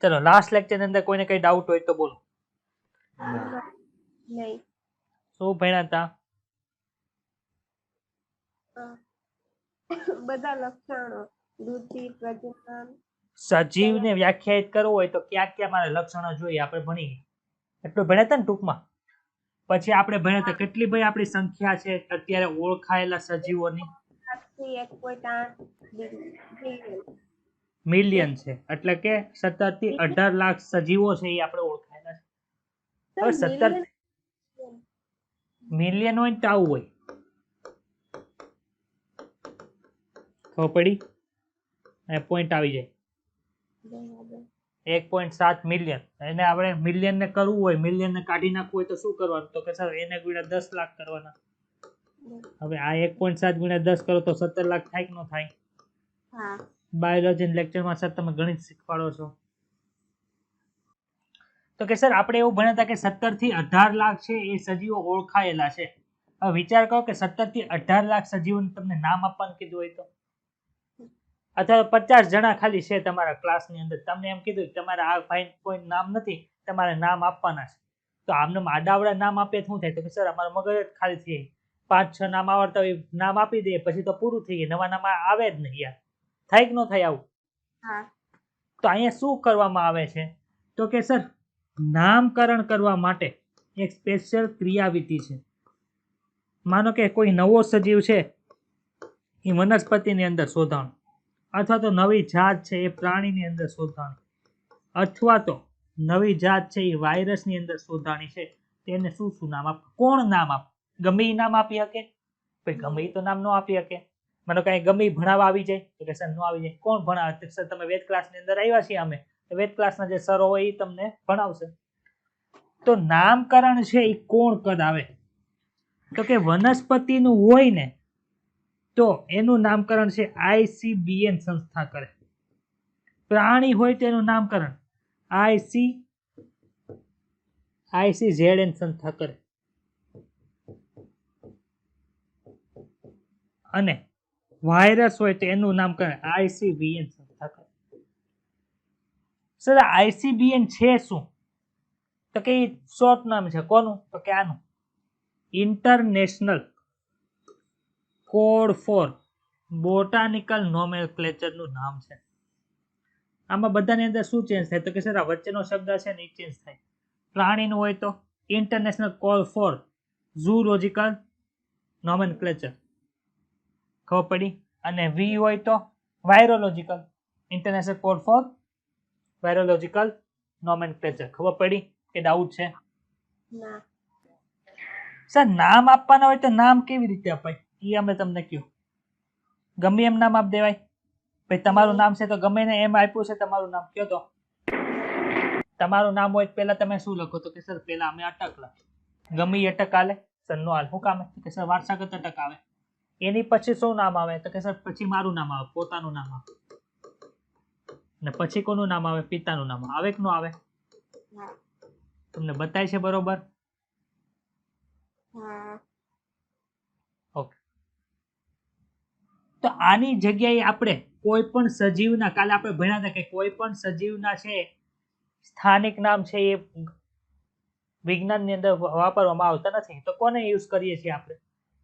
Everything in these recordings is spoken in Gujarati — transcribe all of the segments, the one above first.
ચલો લાસ્ટ લેક્ચર ની અંદર કોઈને કઈ ડાઉટ હોય તો બોલો. નહીં. શું ભણ્યા હતા? બધા લક્ષણો વૃદ્ધિ પ્રજનન સજીવને વ્યાખ્યાયિત કરવું હોય તો ક્યાં ક્યાં મારે લક્ષણો જોઈએ આપણે ભણીએ એટલું ભણ્યા હતા ને ટૂંકમાં. પછી આપણે ભણ્યા હતા કેટલી ભાઈ આપણી સંખ્યા છે અત્યારે ઓળખાયેલા સજીવોની? 1.8 મિલિયન છે, એટલે કે 17 થી 18 લાખ સજીવો છે એ આપણે ઓળખાયેલા છે. હવે 17 મિલિયન હોય તો આવું હોય ખબર પડી અને પોઈન્ટ આવી જાય 1.7 મિલિયન. એને આપણે મિલિયન ને કરવું હોય, મિલિયન ને કાઢી નાખવું હોય તો શું કરવાનું? તો કે સર એને ગુણ્યા 10 લાખ કરવાના. હવે આ 1.7 ગુણ્યા 10 કરો તો 17 લાખ થાય કે ન થાય? હા. બાયોલોજી લેક્ચરમાં સર તમે ગણિત શીખવાડો છો તો કે સર આપણે એવું ભણ્યા હતા કે 17 થી 18 લાખ છે એ સજીવો ઓળખાયેલા છે. હવે વિચાર કરો કે 17 થી 18 લાખ સજીવોને તમને નામ આપવાનું કીધું હોય તો, અથવા 50 જણા ખાલી છે તમારા ક્લાસની અંદર, તમને એમ કીધું તમારે આ ફાઇન કોઈ નામ નથી, તમારે નામ આપવાના છે, તો આમને આડાવડા નામ આપે શું થાય? તો કે સર અમારું મગજ જ ખાલી થઈ જાય, 5-6 નામ આવડતા હોય નામ આપી દઈએ પછી તો પૂરું થઈ જાય, નવા નામ આવે જ નહીં યાર. થાય કે ન થાય આવું? હા. તો અહીંયા શું કરવામાં આવે છે તો કે સર નામકરણ કરવા માટે એક સ્પેશિયલ ક્રિયાવિધિ છે. માનો કે કોઈ નવો સજીવ છે એ વનસ્પતિની અંદર શોધાણું, અથવા તો નવી જાત છે એ પ્રાણીની અંદર શોધાણી, અથવા તો નવી જાત છે એ વાયરસની અંદર શોધાણી છે, તેને શું શું નામ આપ? કોણ નામ આપ? ગમે એ નામ આપી શકે? ભાઈ ગમે એ તો નામ ન આપી શકે. મને કઈ ગમે ભણાવવા આવી જાય તો કે સર નો આવી જાય. કોણ ભણાવે? સર તમે વેદ ક્લાસની અંદર આવ્યા છીએ, અમે વેદ ક્લાસના જે સરો હોય એ તમને ભણાવશે. તો નામકરણ છે એ કોણ કરાવે? તો કે વનસ્પતિનું હોય ને તો એનું નામકરણ છે ICBN સંસ્થા કરે. પ્રાણી હોય તેનું નામકરણ ICZN સંસ્થા કરે. અને વાયરસ હોય તો એનું નામકરણ ICVN સંસ્થા કરે. સર ICBN છે શું? તો કે શોર્ટ નામ છે કોનું? તો કે આનું international code four botanical nomenclature નું નામ છે. આમાં બધાની અંદર શું ચેન્જ થાય? તો કે સર આ વચ્ચેનો શબ્દ છે ને એ ચેન્જ થાય. પ્રાણીનું હોય તો international code four zoological nomenclature, ખબર પડી? અને વી હોય તો વાયરોલોજિકલ, international code for virological nomenclature. ખબર પડી કે ડાઉટ છે? ના. સર નામ આપવાના હોય તો નામ કેવી રીતે અપાય એ અમે તમને કહ્યું. ગમે એમ નામ આપ દેવાય? ભાઈ તમારું નામ છે તો ગમે ને એમ આપ્યું છે તમારું નામ, કયો તો તમારું નામ હોય પહેલા તમે શું લખો? તો કે સર પહેલા અમે અટક લખી. ગમે એ અટક આલે? સર નો હાલ. શું કામ? કે સર વારસાગત અટક આવે. એની પછી શું નામ આવે? તો કે સર પછી મારું નામ આવે, પોતાનું નામ આવે. ને પછી કોનું નામ આવે? પિતાનું નામ આવે કે ન આવે? તમને બતાય છે બરોબર? ઓકે. તો આની જગ્યાએ આપણે કોઈ પણ સજીવના, કાલે આપણે ભણ્યા હતા કે કોઈ પણ સજીવના છે સ્થાનિક નામ છે એ વિજ્ઞાનની અંદર વાપરવામાં આવતા નથી, તો કોને યુઝ કરીએ છીએ આપણે?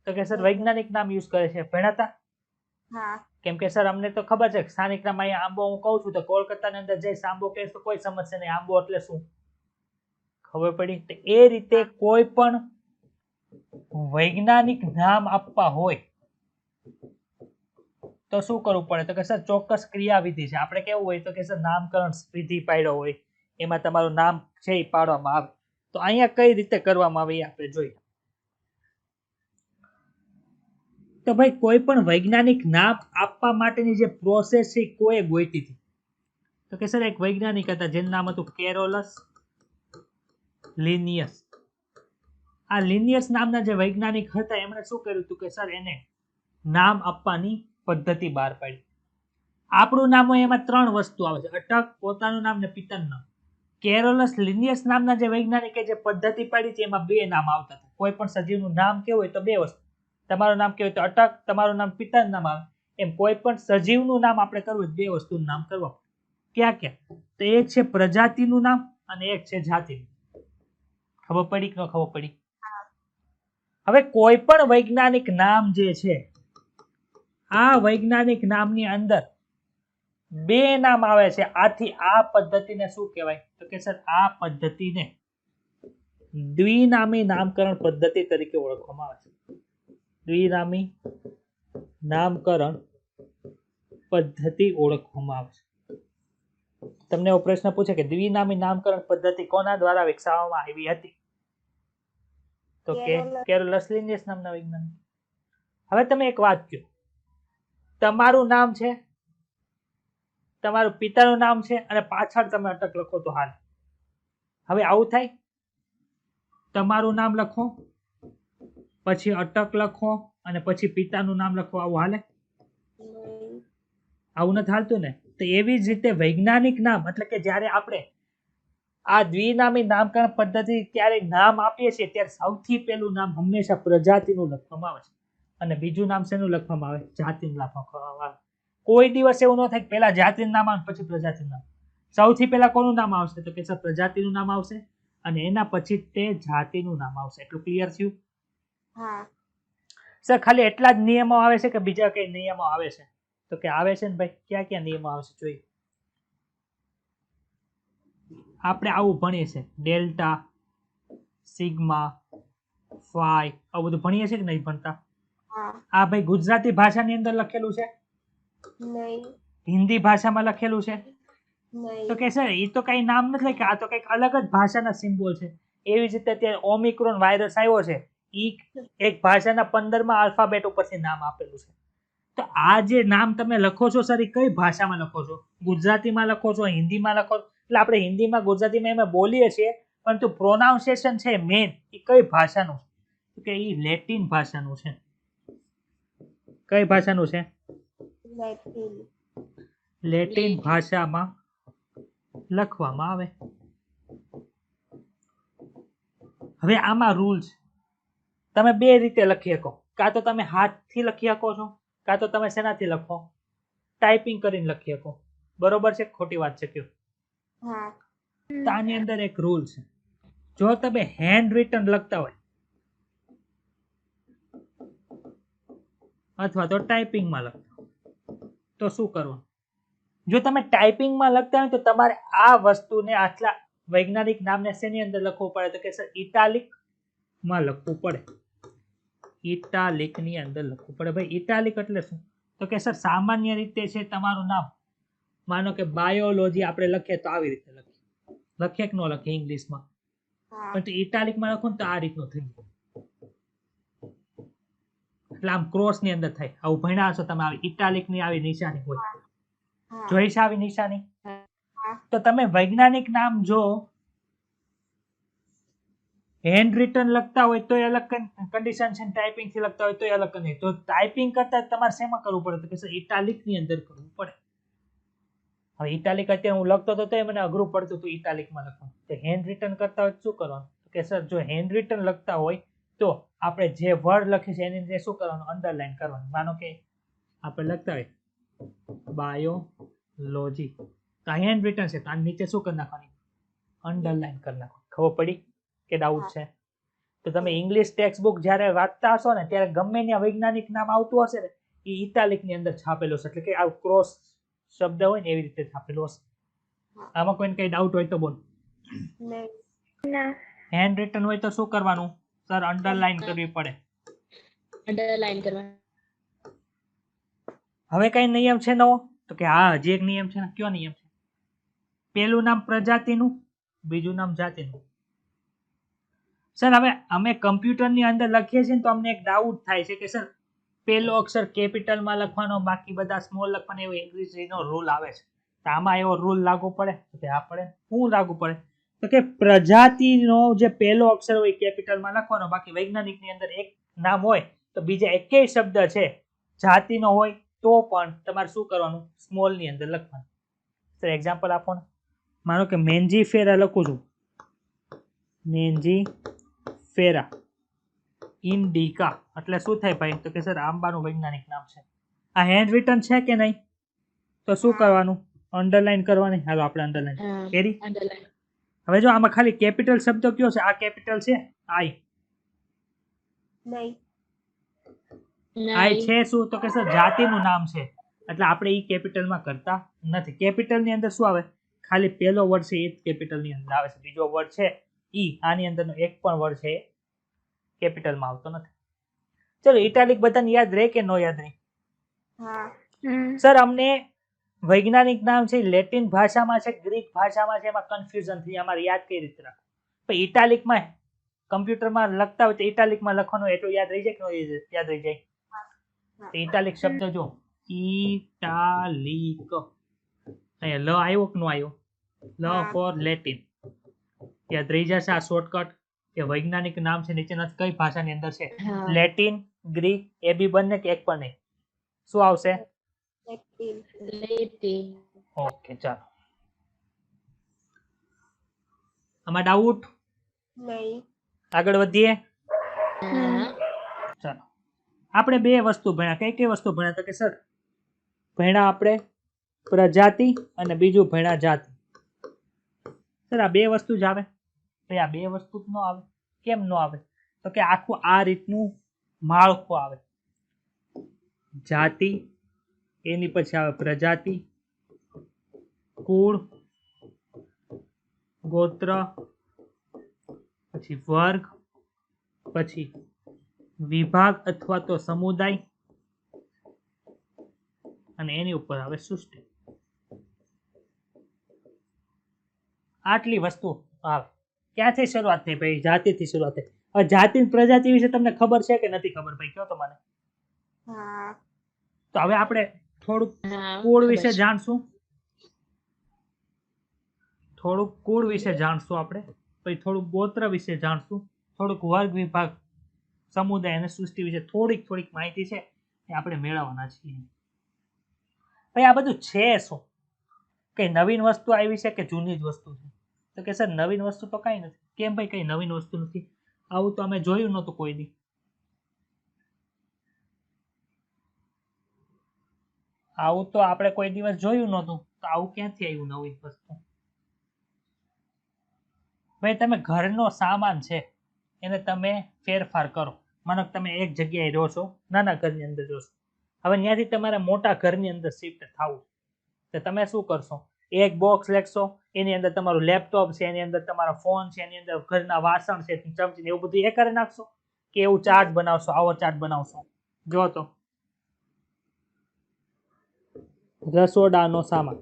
તો કે સર વૈજ્ઞાનિક નામ યુઝ કરે છે. ભણ્યા હતા? હા. કેમ કે સર અમને તો ખબર છે સ્થાનિક નામ અહીંયા આંબો હું કહું છું તો કોલકાતાની અંદર જઈશ આંબો કહીશ તો કોઈ સમજશે નહીં આંબો એટલે શું, ખબર પડી? તો એ રીતે કોઈ પણ વૈજ્ઞાનિક નામ આપવા હોય તો શું કરવું પડે? તો કે સર ચોક્કસ ક્રિયાવિધિ છે. આપણે કેવું હોય તો કે સર નામકરણ વિધિ પાડ્યો હોય એમાં તમારું નામ છે એ પાડવામાં આવે. તો અહીંયા કઈ રીતે કરવામાં આવે એ આપણે જોઈએ. તો ભાઈ કોઈ પણ વૈજ્ઞાનિક નામ આપવા માટેની જે પ્રોસેસ છે કોઈ ગોઈતી હતી. તો કે સર એક વૈજ્ઞાનિક હતા જેનું નામ હતું કેરોલસ લિનિયસ. આ લિનિયસ નામના જે વૈજ્ઞાનિક હતા એમણે શું કર્યું હતું કે સર એને નામ આપવાની પદ્ધતિ બહાર પાડી. આપણું નામ હોય એમાં 3 વસ્તુ આવે છે, અટક, પોતાનું નામ ને પિતાનું નામ. કેરોલસ લિનિયસ નામના જે વૈજ્ઞાનિકે જે પદ્ધતિ પાડી છે એમાં 2 નામ આવતા હતા. કોઈ પણ સજીવનું નામ કેવું હોય તો 2 વસ્તુ, તમારું નામ કેવું હોય તો અટક, તમારું નામ પિતાનું નામ આવે. એમ કોઈ પણ સજીવનું નામ આપણે કરવું હોય 2 વસ્તુનું નામ કરવા. ક્યાં ક્યાં? તો એક છે પ્રજાતિનું નામ અને એક છે જાતિનું. ખબર પડી કે ન ખબર પડી? હવે કોઈ પણ વૈજ્ઞાનિક નામ જે છે, આ વૈજ્ઞાનિક નામની અંદર બે નામ આવે છે. આથી આ પદ્ધતિને શું કહેવાય? તો કે સર આ પદ્ધતિને દ્વિનામી નામકરણ પદ્ધતિ તરીકે ઓળખવામાં આવે છે. દ્વિનામી નામકરણ પદ્ધતિ ઓળખવામાં આવે છે. તમને એવો પ્રશ્ન પૂછે કે દ્વિનામી નામકરણ પદ્ધતિ કોના દ્વારા વિકસાવવામાં આવી હતી? તો કે કેરોલસ લિન્નેસ નામના વૈજ્ઞાનિક. હવે તમે એક વાત કહો, તમારું નામ છે, તમારું પિતાનું નામ છે અને પાછળ તમે અટક લખો તો હાલે. હવે આવું થાય? તમારું નામ લખો, પછી અટક લખો અને પછી પિતાનું નામ લખો, આવું હાલે? આવું નથી હાલતું ને. તો એવી જ રીતે વૈજ્ઞાનિક નામ એટલે કે જ્યારે આપણે આ દ્વિનામી નામકરણ પદ્ધતિ ત્યારે નામ આપીએ છીએ ત્યારે સૌથી પહેલું નામ હંમેશા પ્રજાતિનું લખવામાં આવે છે અને બીજું નામ શેનું લખવામાં આવે? જાતિનું લખવામાં આવે. કોઈ દિવસ એવું ન થાય કે પહેલા જાતિનું નામ આવે પછી પ્રજાતિનું નામ. સૌથી પહેલા કોનું નામ આવશે? તો કે સર પ્રજાતિનું નામ આવશે અને એના પછી તે જાતિનું નામ આવશે. એટલું ક્લિયર થયું? હા સર ખાલી એટલા જ નિયમો આવે છે કે બીજા કઈ નિયમો આવે છે? તો કે આવે છે ને ભાઈ. ક્યાં ક્યાં નિયમો આવશે જોઈએ. આપણે આવું ભણીએ છીએ, ડેલ્ટા, સિગ્મા, ફાઈ, આવું બધું ભણીએ છીએ કે નહીં ભણતા? હા આ ભાઈ ગુજરાતી ભાષાની અંદર લખેલું છે? નહીં હિન્દી ભાષામાં લખેલું છે? નહીં તો કે સર એ તો કઈ નામ નથી લખ્યા, આ તો કઈક અલગ જ ભાષાના સિમ્બોલ છે. એવી જ રીતે અત્યારે ઓમિક્રોન વાયરસ આવ્યો છે, ઈ એક ભાષાના 15મા આલ્ફાબેટ ઉપરથી નામ આપેલું છે. તો આ જે નામ તમે લખો છો સર, એ કઈ ભાષામાં લખો છો? ગુજરાતીમાં લખો છો, હિન્દીમાં લખો છો? એટલે આપણે હિન્દીમાં ગુજરાતીમાં એમાં બોલીએ છીએ, પરંતુ પ્રોનાઉન્સિએશન છે મેન એ કઈ ભાષાનું છે? કે એ લેટિન ભાષાનું છે. કઈ ભાષાનું છે? લેટિન લેટિન ભાષામાં લખવામાં આવે. હવે આમાં રૂલ છે, તમે બે રીતે લખી શકો. કાં તો તમે હાથથી લખી શકો છો, કાં તો તમે શેનાથી લખો? ટાઈપિંગ કરીને લખી શકો. બરોબર છે? ખોટી વાત છે કયો? હા તો આની અંદર એક રૂલ છે, જો તમે હેન્ડ રિટન લખતા હોય અથવા તો ટાઈપિંગમાં લખતા હોય તો શું કરવાનું? જો તમે ટાઈપિંગમાં લખતા હોય તો તમારે આ વસ્તુને આટલા વૈજ્ઞાનિક નામને શેની અંદર લખવું પડે? તો કે સર ઇટાલિકમાં લખવું પડે. ઇટાલિકની અંદર લખવું પડે. ભાઈ ઇટાલિક એટલે શું? તો કે સર સામાન્ય રીતે છે તમારું નામ, માનો કે બાયોલોજી આપણે લખીએ તો આવી રીતે લખીએ કે ન લખીએ ઇંગ્લિશમાં, હા પણ ઇટાલિકમાં લખો ને તો આ રીતનું થઈ જાય. એટલે આમ ક્રોસ ની અંદર થાય. આવું ભણ્યા હશો તમે, આવી ઇટાલિક ની આવી નિશાની હોય, હા જોઈ છે આવી નિશાની? હા તો તમે વૈજ્ઞાનિક નામ જો હેન્ડ રિટન લખતા હોય તો અલગ કન્ડિશન છે, ટાઈપિંગ થી લખતા હોય તો અલગ નહીં. તો ટાઈપિંગ કરતા તમારે શેમાં કરવું પડે? તો કે સર ઇટાલિક ની અંદર કરવું પડે. હવે ઇટાલિક અત્યારે હું લખતો હતો તો મને અઘરું પડતું હતું ઇટાલિકમાં લખવાનું. તો હેન્ડ રિટન કરતા હોય શું કરવાનું? કે સર જો હેન્ડ રિટન લખતા હોય તો આપણે જે વર્ડ લખીએ છીએ એની અંદર શું કરવાનું? અંડરલાઈન કરવાનું. માનો કે આપણે લખતા હોય બાયોલોજી, તો આ હેન્ડ રિટન છે તો આની નીચે શું કરી નાખવાની? અંડરલાઈન કરી નાખવાની. ખબર પડી કે ડાઉટ છે? તો તમે ઇંગ્લિશ ટેક્સ્ટ બુક જ્યારે વાંચતા હશો ને ત્યારે ગમે ત્યાં વૈજ્ઞાનિક નામ આવતું હશે ને એ ઇટાલિક ની અંદર છાપેલું છે, એટલે કે આ ક્રોસ શબ્દ હોય ને એવી રીતે છાપેલું હશે. આમાં કોઈને કઈ ડાઉટ હોય તો બોલ. નહીં હેન્ડ રિટન હોય તો શું કરવાનું? સર અંડરલાઈન કરવી પડે. અંડરલાઈન કરવા હવે કઈ નિયમ છે નવો? તો કે હા, હજી એક નિયમ છે ને. કયો નિયમ છે? પેલું નામ પ્રજાતિનું, બીજું નામ જાતિનું. સર હવે અમે કમ્પ્યુટરની અંદર લખીએ છીએ તો અમને એક ડાઉટ થાય છે કે સર પેલો અક્ષર કેપિટલમાં લખવાનો, બાકી બધા સ્મોલ લખવાનો, એવો અંગ્રેજીનો રૂલ આવે છે. તો આમાં એવો રૂલ લાગુ પડે? તો કે હા પડે. શું લાગુ પડે? તો કે પ્રજાતિનો જે પહેલો અક્ષર હોય કેપિટલમાં લખવાનો, બાકી વૈજ્ઞાનિકની અંદર એક નામ હોય તો બીજા એકેય શબ્દ છે જાતિનો હોય તો પણ તમારે શું કરવાનું? સ્મોલની અંદર લખવાનું. સર એક્ઝામ્પલ આપો ને. માનો કે મેન્જી ફેરા લખું છું, મેન્જી ફેરા ઇન્ડિકા, એટલે શું થાય ભાઈ? તો કે સર આંબાનું વૈજ્ઞાનિક નામ છે. આ હેન્ડ રિટન છે કે નહીં? તો શું કરવાનું? અંડરલાઈન કરવાની. હાલો આપણે અંડરલાઈન હા કરી. અંડરલાઈન હવે જો આમાં ખાલી કેપિટલ શબ્દ કયો છે? આ કેપિટલ છે આઈ. આઈ છે શું? તો કે સર જાતિનું નામ છે, એટલે આપણે ઈ કેપિટલમાં કરતા નથી. કેપિટલની અંદર શું આવે? ખાલી પહેલો વર્ડ છે એ જ કેપિટલની અંદર આવે છે. બીજો વર્ડ છે ઈ, આની અંદરનો એક પણ વર્ડ છે એ કેપિટલમાં આવતો નથી. ચલો ઇટાલિક બધાને યાદ રહે કે નો યાદ રહે? હા સર અમને વૈજ્ઞાનિક નામ છે લેટિન ભાષામાં છે, ગ્રીક ભાષામાં છે, એમાં કન્ફ્યુઝન થઈ અમારે યાદ કઈ રીતે રાખવું? પણ ઇટાલિકમાં કમ્પ્યુટરમાં લખતા હોય તો ઇટાલિકમાં લખવાનું એટલું યાદ રહી જાય કે યાદ રહી જાય? તો ઇટાલિક શબ્દ જો ઇટાલિક, અહીંયા લ આવ્યો કે નો આવ્યો? લ ફોર લેટિન. યાદ રહી જશે આ શોર્ટકટ કે વૈજ્ઞાનિક નામ છે નીચેના કઈ ભાષાની અંદર છે? હા લેટિન, ગ્રીક, એ બી બંને કે એક પણ નહીં? શું આવશે? લેટિન ઓકે ચાલો. આમાં ડાઉટ? નહીં આગળ વધીએ. હા ચાલો આપણે બે વસ્તુ ભણ્યા. કઈ કઈ વસ્તુ ભણ્યા? તો કે સર ભણ્યા આપણે પ્રજાતિ અને બીજું ભણ્યા જાતિ. સર આ બે વસ્તુ જ આવે? ભાઈ આ બે વસ્તુ જ ન આવે. કેમ ન આવે? તો કે આખું આ રીતનું માળખું આવે. જાતિ, એની પછી આવે પ્રજાતિ, કુળ, ગોત્ર, પછી વર્ગ, પછી વિભાગ અથવા તો સમુદાય, અને એની ઉપર આવે સૃષ્ટિ. આટલી વસ્તુ આવે. ક્યાંથી શરૂઆત થઈ ભાઈ? જાતિથી શરૂઆત થઈ. હવે જાતિ અને પ્રજાતિ વિશે તમને ખબર છે કે નથી ખબર ભાઈ? કયો તો મને. હા તો હવે આપણે થોડુંક હા કુળ ખબર વિશે છે. જાણશું. થોડુંક કુળ વિશે જાણશું આપણે, પછી થોડુંક ગોત્ર વિશે જાણશું, થોડુંક વર્ગ વિભાગ, સમુદાય અને સૃષ્ટિ વિશે થોડીક માહિતી છે એ આપણે મેળવવાના છીએ. ભાઈ આ બધું છે શું? કઈ નવીન વસ્તુ આવી છે કે જૂની જ વસ્તુ છે? તો કે સર નવીન વસ્તુ તો કઈ નથી. કેમ ભાઈ કઈ નવીન વસ્તુ નથી? આવું તો અમે જોયું નહોતું કોઈ દી. આવું તો આપણે કોઈ દિવસ જોયું નહોતું, તો આવું ક્યાંથી આવ્યું નવીન વસ્તુ? ભાઈ તમે ઘરનો સામાન છે એને તમે ફેરફાર કરો. માનો કે તમે એક જગ્યાએ રહો છો, નાના ઘરની અંદર રહો છો, હવે ત્યાંથી તમારે મોટા ઘરની અંદર શિફ્ટ થવું, તો તમે શું કરશો? એક બોક્સ લેશો, એની અંદર તમારું લેપટોપ છે, એની અંદર તમારો ફોન છે, એની અંદર ઘરના વાસણ છે, ચમચી એવું બધું એ કરી નાખશો કે એવું ચાર્ટ બનાવશો? આવો ચાર્ટ બનાવશો. જો તો રસોડાનો સામાન,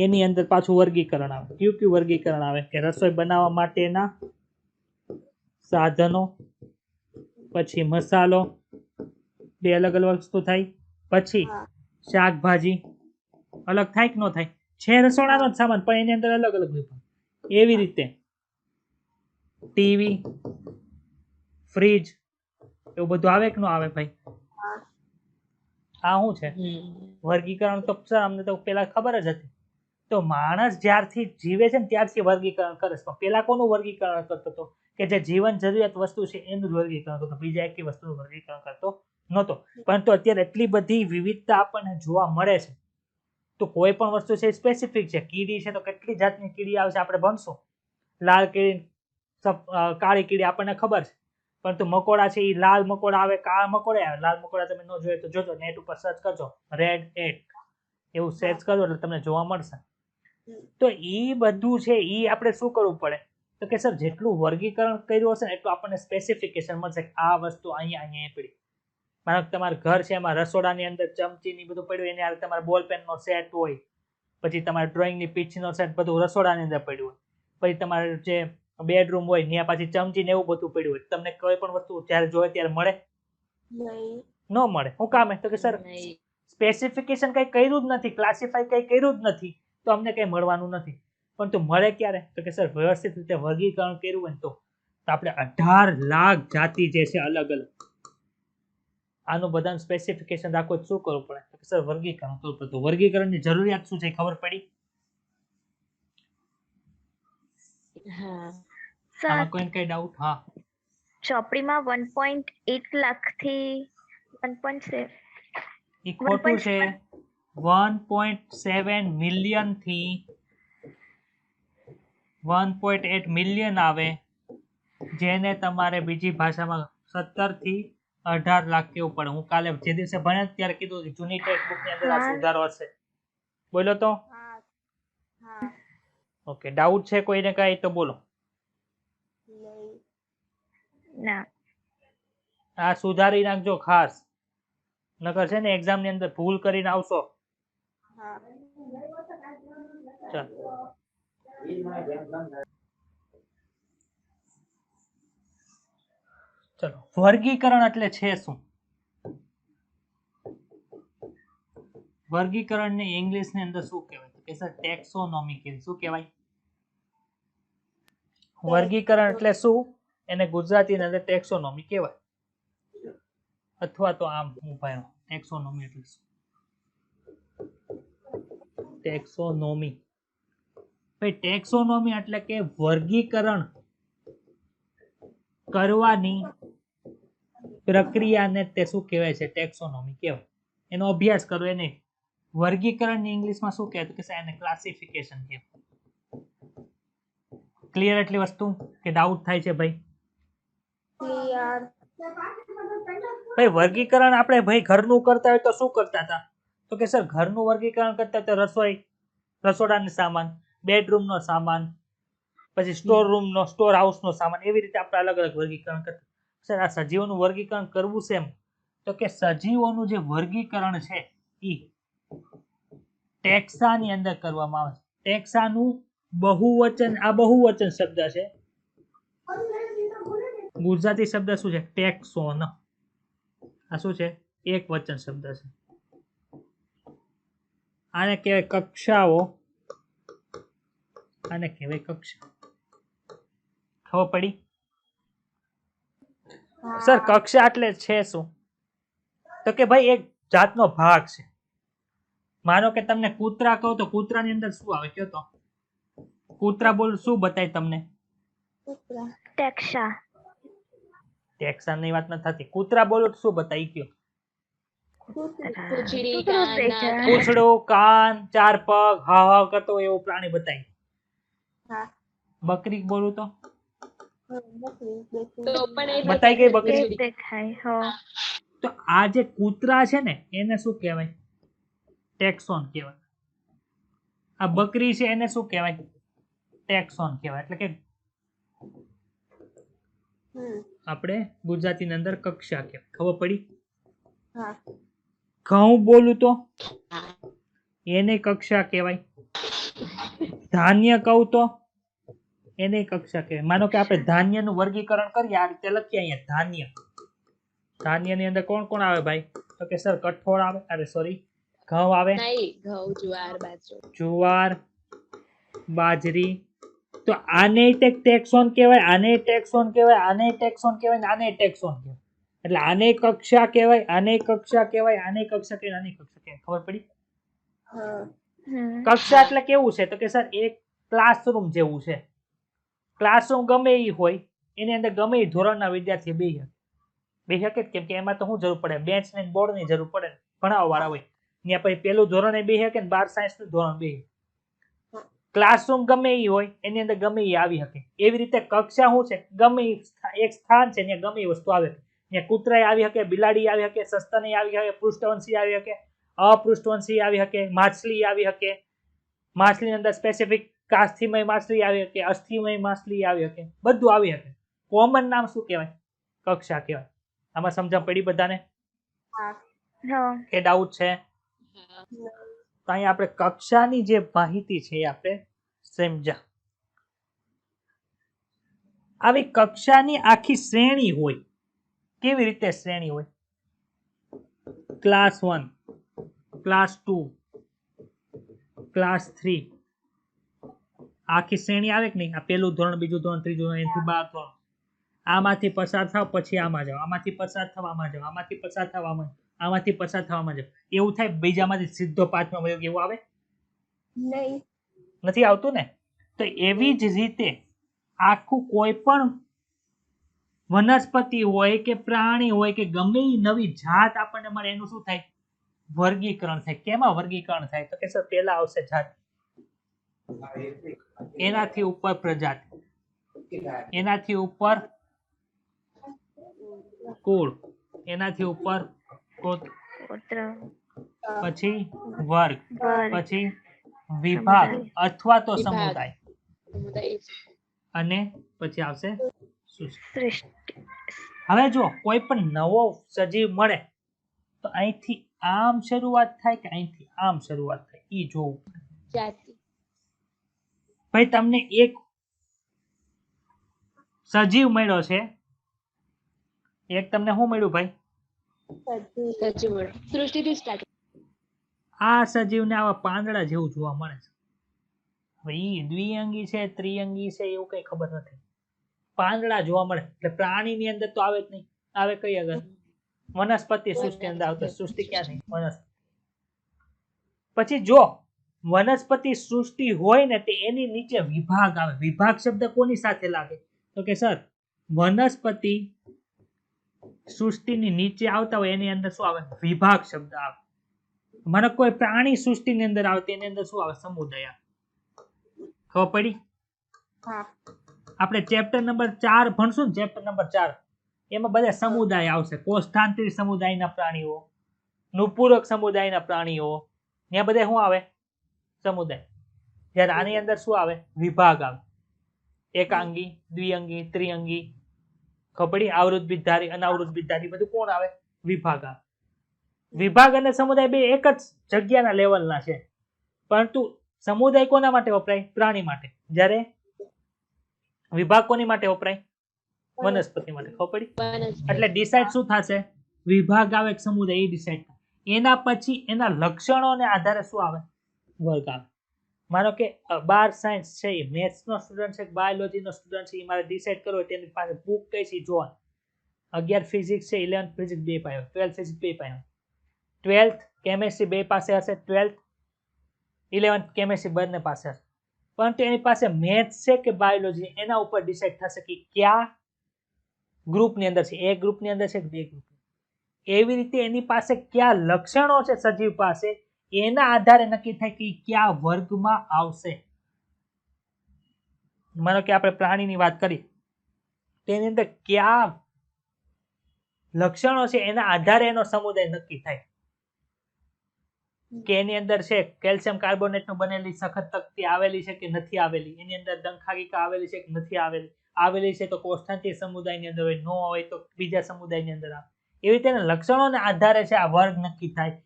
એની અંદર પાછું વર્ગીકરણ આવે. કયું વર્ગીકરણ આવે? કે રસોઈ બનાવવા માટેના સાધનો, પછી મસાલો, બે અલગ અલગ વસ્તુ થાય. પછી શાકભાજી અલગ થાય કે ન થાય? છે રસોડાનો જ સામાન પણ એની અંદર અલગ અલગ વિભાગ. એવી રીતે ટીવી, ફ્રીજ, એવું બધું આવે કે ન આવે ભાઈ? આ શું છે? વર્ગીકરણ તો સર અમને તો પેલા ખબર જ હતી. તો માણસ જ્યારથી જીવે છે ને ત્યારથી વર્ગીકરણ કરે છે. પણ પેલા કોનું વર્ગીકરણ કરતો હતો? કે જે જીવન જરૂરિયાત વસ્તુ છે એનું જ વર્ગીકરણ કરતો, બીજા એકેય વસ્તુનું વર્ગીકરણ કરતો નહોતો. પરંતુ અત્યારે એટલી બધી વિવિધતા આપણને જોવા મળે છે, તો કોઈ પણ વસ્તુ છે સ્પેસિફિક છે. કીડી છે તો કેટલી જાતની કીડી આવે છે આપણે ભણશું. લાલ કીડી, કાળી કીડી આપણને ખબર છે, પરંતુ મકોડા છે એ લાલ મકોડા આવે, કાળા મકોડા આવે. લાલ મકોડા તમે ન જોઈએ તો જોજો, નેટ ઉપર સર્ચ કરજો, રેડ એટ એવું સર્ચ કરજો એટલે તમને જોવા મળશે. તો ઈ બધું છે ઈ આપણે શું કરવું પડે? તો કે સર જેટલું વર્ગીકરણ કર્યું હશે ને એટલું આપણને સ્પેસિફિકેશન મળશે કે આ વસ્તુ અહીંયા પડી. માનો કે તમારું ઘર છે, એમાં રસોડાની અંદર ચમચી ની બધું પડ્યું, એની હારે તમારે બોલ પેન નો સેટ હોય, પછી તમારે ડ્રોઈંગની પીચનો સેટ બધું રસોડાની અંદર પડ્યું હોય, પછી તમારે જે બેડરૂમ હોય ત્યાં પાછી ચમચી ને એવું બધું પડ્યું હોય, તમને કોઈ પણ વસ્તુ જ્યારે જોઈએ ત્યારે મળે? ન મળે. શું કામ? તો કે સર સ્પેસિફિકેશન કઈ કર્યું જ નથી, ક્લાસિફાઈ કઈ કર્યું જ નથી, તો અમને કઈ મળવાનું નથી. પરંતુ મળે ક્યારે? તો કે સર વ્યવસ્થિત રીતે વર્ગીકરણ કર્યું હોય તો આપણે 18 લાખ જાતિ જે છે અલગ અલગ, આનું બધાનું સ્પેસિફિકેશન રાખવું શું કરવું પડે? તો સર વર્ગીકરણ કરવું પડે. તો વર્ગીકરણની જરૂરિયાત શું છે ખબર પડી? હા આમાં કોઈને કઈ ડાઉટ? હા ચોપડીમાં 1.8 લાખથી 1.7 એ ખોટું છે. 1.7 મિલિયન થી 1.8 મિલિયન આવે, જેને તમારે બીજી ભાષામાં 17 થી 18 લાખ કેવું પડે. હું કાલે જે દિવસે ભણ્યા ત્યારે કીધું કે જૂની ટેક્સ્ટબુક ની અંદર આ સુધારો હશે. બોલો તો. હા હા ઓકે, ડાઉટ છે કોઈને કાંઈ તો બોલો. નહીં ના. આ સુધારી નાખજો ખાસ, નકર છે ને એક્ઝામ ની અંદર ભૂલ કરીને આવશો. હા ચાલ. ચલો, વર્ગીકરણ એટલે છે શું? વર્ગીકરણ ને ઇંગ્લિશ ની અંદર શું કહેવાય? તો કે સર ટેક્સોનોમી કહેવાય. શું કહેવાય? વર્ગીકરણ એટલે શું? એને ગુજરાતી ની અંદર ટેક્સોનોમી કહેવાય. અથવા તો આમ ઉભાયો, ટેક્સોનોમી એટલે શું? ટેક્સોનોમી, ભાઈ ટેક્સોનોમી એટલે કે વર્ગીકરણ કરવાની પ્રક્રિયાને તે શું કહેવાય છે? ટેક્સોનોમી કહેવાય. એનો અભ્યાસ કરો એને વર્ગીકરણ ની ઇંગ્લિશમાં શું કહેવાય? તો કે એને ક્લાસિફિકેશન કહેવાય. ક્લિયર એટલી વસ્તુ કે ડાઉટ થાય છે ભાઈ? ક્લિયર ભાઈ વર્ગીકરણ આપણે ભાઈ ઘરનું કરતા હોય તો શું કરતા હતા? તો કે સર ઘરનું વર્ગીકરણ કરતા તો રસોઈ, રસોડાનો સામાન, બેડરૂમ નો સામાન, પછી સ્ટોર રૂમ નો, સ્ટોર હાઉસ નો સામાન, એવી રીતે આપણે અલગ અલગ વર્ગીકરણ કરતા. સર આ સજીવોનું વર્ગીકરણ કરવું છે એમ, તો કે સજીવોનું જે વર્ગીકરણ છે એ ટેક્સા ની અંદર કરવામાં આવે છે. ટેક્સાનું બહુવચન, આ બહુવચન શબ્દ છે. ગુજરાતી શબ્દ શું છે? ટેક્સોન. આ શું છે? એક વચન શબ્દ છે. આને કહેવાય કક્ષાઓ, આને કહેવાય કક્ષા. ખબર પડી? સર કક્ષા એટલે છે શું? તો કે ભાઈ એક જાતનો ભાગ છે. માનો કે તમને કૂતરા કહો તો કૂતરાની અંદર શું આવે? કયો તો. કૂતરા બોલ શું બતાય તમને? ટેક્સા. ટેક્સાની વાત નથી થતી. કૂતરા બોલો તો શું બતાય? કયો. પૂંછડી પૂંછડું, કાન, ચાર પગ, હાવ હાવ કરતો હોય એવું પ્રાણી બતાય. હા બકરી બોલું તો તો પણ બતાઈ ગઈ બકરી. દેખાય. હો. તો આ જે કૂતરા છે ને એને શું કહેવાય? ટેક્સોન કહેવાય. આ બકરી છે એને શું કહેવાય? ટેક્સોન કહેવાય. એટલે કે આપણે ગુજરાતીની અંદર કક્ષા કહેવાય. ખબર પડી? હા ઘઉં બોલું તો એને કક્ષા કહેવાય. ધાન્ય કહું તો એને કક્ષા કહેવાય. માનો કે આપણે ધાન્યનું વર્ગીકરણ કરીએ, આ રીતે લખીએ અહીંયા ધાન્ય. ધાન્યની અંદર કોણ કોણ આવે ભાઈ? તો કે સર કઠોળ આવે, અરે સોરી ઘઉં આવે, ઘઉં, જુવાર, બાજરો, જુવાર, બાજરી. તો આને ટેક્સોન કહેવાય, આને ટેક્સોન કહેવાય, આને ટેક્સોન કહેવાય, આને ટેક્સોન કહેવાય. એટલે આને કક્ષા કહેવાય, આને કક્ષા કહેવાય, આને કક્ષા કહેવાય, આને કક્ષા કહેવાય. ખબર પડી? કક્ષા એટલે કેવું છે? તો કે સર એક ક્લાસરૂમ જેવું છે. ક્લાસરૂમ ગમે એ હોય, એની અંદર ગમે એ ધોરણના વિદ્યાર્થી બેસી શકે, કેમ કે એમાં તો શું જરૂર પડે? બેન્ચ ને બોર્ડની જરૂર પડે. ભણાવવા વાળા હોય ત્યાં પછી પેલું ધોરણે બેસી શકે ને 12 સાયન્સનું ધોરણ બેસી. ક્લાસરૂમ ગમે એ હોય એની અંદર ગમે એ આવી શકે. એવી રીતે કક્ષા શું છે? ગમે એક સ્થાન છે ત્યાં ગમે એ વસ્તુ આવે. ત્યાં કૂતરા આવી શકે, બિલાડી આવી શકે, સસ્તની આવી શકે, પૃષ્ઠવંશી આવી શકે, અપૃષ્ઠવંશી આવી શકે, માછલી આવી શકે. માછલીની અંદર સ્પેસિફિક કાસ્થિમય માછલી આવી શકે, અસ્થિમય માછલી આવી શકે, બધું આવી શકે. કોમન નામ શું કહેવાય? કક્ષા કહેવાય. આમાં સમજણ પડી બધાને કે ડાઉટ છે? તો અહીંયા આપણે કક્ષાની જે માહિતી છે એ આપણે સમજ્યા. આવી કક્ષાની આખી શ્રેણી હોય. કેવી રીતે શ્રેણી હોય? ક્લાસ 1, ક્લાસ 2, ક્લાસ 3, આખી શ્રેણી આવે કે નહીં? આ પહેલું ધોરણ, બીજું ધોરણ, ત્રીજું ધોરણ, એનાથી 12 ધોરણ. આમાંથી પસાર થાવ પછી આમાં જાવ, આમાંથી પસાર થાવ આમાં જાવ, આમાંથી પસાર થાવ આમાં, આમાંથી પસાર થાવ આમાં જાવ. એવું થાય બીજામાંથી સીધો 5મા વર્ગ એવું આવે? નહીં, નથી આવતું ને? તો એવી જ રીતે આખું કોઈ પણ વનસ્પતિ હોય કે પ્રાણી હોય કે ગમે એ નવી જાત આપણને મળે એનું શું થાય? વર્ગીકરણ થાય. કેમાં વર્ગીકરણ થાય? તો કે સર પહેલા આવશે જાતિ, એનાથી ઉપર પ્રજાતિ, એનાથી ઉપર કુળ, એનાથી ઉપર ગોત્ર, ગોત્ર, પછી વર્ગ, વર્ગ, પછી વિભાગ સમુદાય, અથવા તો વિભાગ. સમુદાય, સમુદાય અને પછી આવશે સૃષ્ટિ. સૃષ્ટિ, હવે જો કોઈ પણ નવો સજીવ મળે તો અહીંથી આમ શરૂઆત થાય કે અહીંથી આમ શરૂઆત થાય ઈ જોવું પડે. જાતિ ભાઈ તમને એક સજીવ મળ્યો છે, એક તમને શું મળ્યું ભાઈ? સજીવ સૃષ્ટિથી સ્ટાર્ટ. આ સજીવને આવા પાંદડા જેવું જોવા મળે છે. હવે ઈ દ્વિઅંગી છે, ત્રિઅંગી છે, એવું કઈ ખબર નથી. પાંદડા જોવા મળે એટલે પ્રાણીની અંદર તો આવે જ નહીં. આવે કઈ આગળ? વનસ્પતિ સૃષ્ટિ અંદર આવતો. સૃષ્ટિ ક્યાં નહીં? વનસ્પતિ. પછી જો વનસ્પતિ સૃષ્ટિ હોય ને તે એની નીચે વિભાગ આવે. વિભાગ શબ્દ કોની સાથે લાગે? તો કે સર વનસ્પતિ સૃષ્ટિની નીચે આવતા હોય એની અંદર શું આવે? વિભાગ શબ્દ આવે. મને કોઈ પ્રાણી સૃષ્ટિની અંદર આવે તેની અંદર શું આવે? સમુદાય આવે. ખબર પડી? હા આપણે ચેપ્ટર નંબર 4 ભણશું ને, ચેપ્ટર નંબર 4 એમાં બધા સમુદાય આવશે. કોષ્ઠાંતરી સમુદાયના પ્રાણીઓ, નુપૂરક સમુદાયના પ્રાણીઓ, ત્યાં બધા શું આવે? સમુદાય. જ્યારે આની અંદર શું આવે? વિભાગ આવે. એકાંગી, દ્વિઅંગી, ત્રિઅંગી, ખબડી, આવૃત બીજધારી, અનાવૃત બીજધારી, બધું કોણ આવે? વિભાગ આવે. વિભાગ અને સમુદાય બે એક જ જગ્યાના લેવલના છે, પરંતુ સમુદાય કોના માટે વપરાય? પ્રાણી માટે. જ્યારે વિભાગ કોની માટે વપરાય? વનસ્પતિ માટે. ખબર પડી? એટલે ડિસાઇડ શું થશે? વિભાગ આવે કે સમુદાય, એ ડિસાઇડ થાય. એના પછી એના લક્ષણોને આધારે શું આવે? વર્ગ આવે. માનો કે 12 સાયન્સ છે, મેથ્સ નો સ્ટુડન્ટ છે, બાયોલોજી નો સ્ટુડન્ટ છે, એ મારે ડિસાઇડ કરવો હોય તેની પાસે બુક કઈ છે જોવાની. 11 ફિઝિક્સ છે, 11 ફિઝિક્સ બે પાયો, 12 ફિઝિક્સ બે પાયો, 12th કેમેસ્ટ્રી બે પાસે હશે, 12th 11th કેમેસ્ટ્રી બંને પાસે હશે. પરંતુ એની પાસે મેથ્સ છે કે બાયોલોજી, એના ઉપર ડિસાઇડ થશે કે કયા ગ્રુપની અંદર છે, એક ગ્રુપની અંદર છે કે બે ગ્રુપ. એવી રીતે એની પાસે કયા લક્ષણો છે સજીવ પાસે, એના આધારે નક્કી થાય કે કયા વર્ગમાં આવશે. માનો કે આપણે પ્રાણીની વાત કરી, તેની અંદર કયા લક્ષણો છે એના આધારે એનો સમુદાય નક્કી થાય કે એની અંદર છે કેલ્શિયમ કાર્બોનેટનું બનેલી સખત તકતી આવેલી છે કે નથી આવેલી, એની અંદર દંખાગિકા આવેલી છે કે નથી આવેલી, આવેલી છે તો કોષ્ઠાંતીય સમુદાયની અંદર હોય, ન હોય તો બીજા સમુદાયની અંદર આવે. એવી રીતે લક્ષણોના આધારે છે આ વર્ગ નક્કી થાય.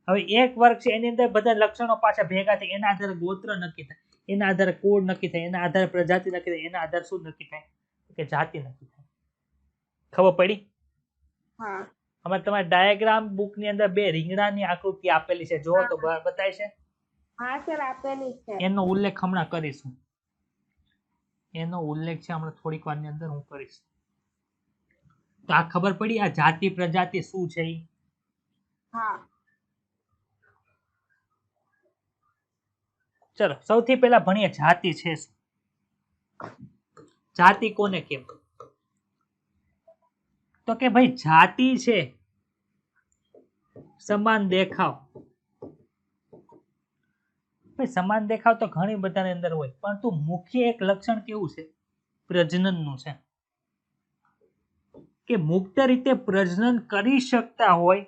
હવે એક વર્ગ છે એની અંદર બધા લક્ષણો પાછા ભેગા થાય, એના આધારે ગોત્ર નક્કી થાય, એના આધારે કુળ નક્કી થાય, એના આધારે પ્રજાતિ નક્કી થાય, એના આધારે શું નક્કી થાય? કે જાતિ નક્કી થાય. ખબર પડી? હા આમાં તમારે ડાયાગ્રામ બુક ની અંદર બે રીંગણાની આકૃતિ આપેલી છે, જો તો બતાય છે. હા સર આપેલી છે. એનો ઉલ્લેખ હમણાં કરીશું. એનો ઉલ્લેખ છે હમણાં થોડીક વારની અંદર હું કરીશ. તો આ ખબર પડી આ જાતિ પ્રજાતિ શું છે? હા ચલો સૌથી પહેલા ભણીએ જાતિ છે શું. જાતિ કોને કહેવાય? તો કે ભાઈ જાતિ છે સમાન દેખાવ. ભાઈ સમાન દેખાવ તો ઘણી બધાની અંદર હોય, પરંતુ મુખ્ય એક લક્ષણ કેવું છે? પ્રજનનનું છે. કે મુક્ત રીતે પ્રજનન કરી શકતા હોય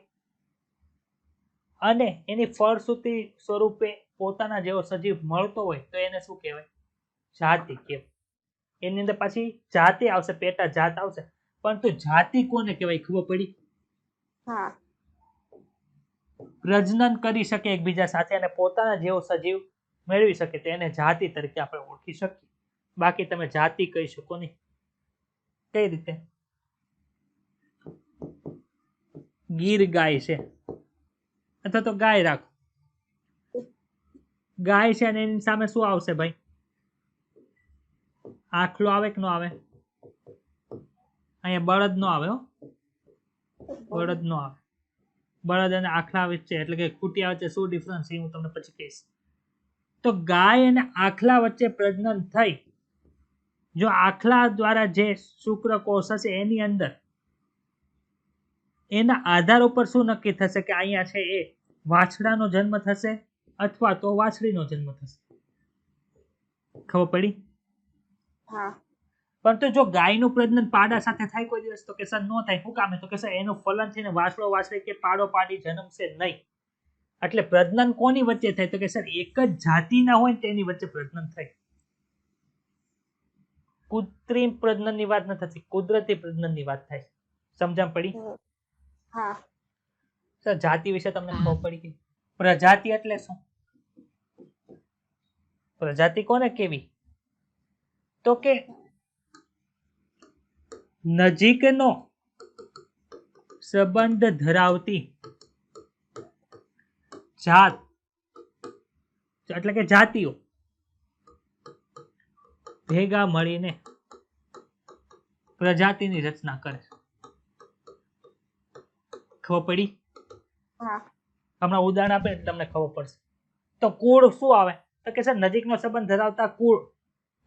અને એની ફળશ્રુતિ સ્વરૂપે પોતાના જેવો સજીવ મળતો હોય તો એને શું કહેવાય? જાતિ કહેવાય. એની અંદર પાછી જાતિ આવશે, પેટા જાત આવશે, પરંતુ જાતિ કોને કહેવાય? ખબર પડી? હા પ્રજનન કરી શકે એકબીજા સાથે અને પોતાના જેવો સજીવ મેળવી શકે તો એને જાતિ તરીકે આપણે ઓળખી શકીએ. બાકી તમે જાતિ કહી શકો નહીં. કઈ રીતે? ગીર ગાય છે અથવા તો ગાય રાખો, ગાય છે અને એની સામે શું આવશે ભાઈ? આખલો આવે કે ન આવે? અહીંયા બળદ નો આવે હો, બળદ નો આવે. બળદ અને આખલા વચ્ચે એટલે કે ખૂટિયા વચ્ચે શું ડિફરન્સ છે હું તમને પછી કહીશ. તો ગાય અને આખલા વચ્ચે પ્રજનન થઈ, જો આખલા દ્વારા જે શુક્રકોષ હશે એની અંદર એના આધાર ઉપર શું નક્કી થશે કે અહીંયા છે એ વાછડાનો જન્મ થશે અથવા તો વાછડીનો જન્મ થશે. ખબર પડી? હા પરંતુ જો ગાયનું પ્રજનન પાડા સાથે થાય કોઈ દિવસ, તો કે સર નો થાય. શું કામ? તો કે સર એનું ફલન થઈને વાછડો વાછડી કે પાડો પાડી જન્મશે નહીં. એટલે પ્રજનન કોની વચ્ચે થાય? તો કે સર એક જ જાતિના હોય ને તેની વચ્ચે પ્રજનન થાય. કૃત્રિમ પ્રજનનની વાત ન થતી, કુદરતી પ્રજનનની વાત થાય. સમજણ પડી? હા સર જાતિ વિશે તમને ખબર પડી ગઈ. પ્રજાતિ એટલે શું? પ્રજાતિ કોને કેવી? તો કે નજીકનો સંબંધ ધરાવતી જાત એટલે કે જાતિઓ ભેગા મળીને પ્રજાતિની રચના કરે. ખબર પડી? હા હમણાં ઉદાહરણ આપે એટલે તમને ખબર પડશે. તો કુળ શું આવે? તો કે સર નજીકનો સંબંધ ધરાવતા કુળ,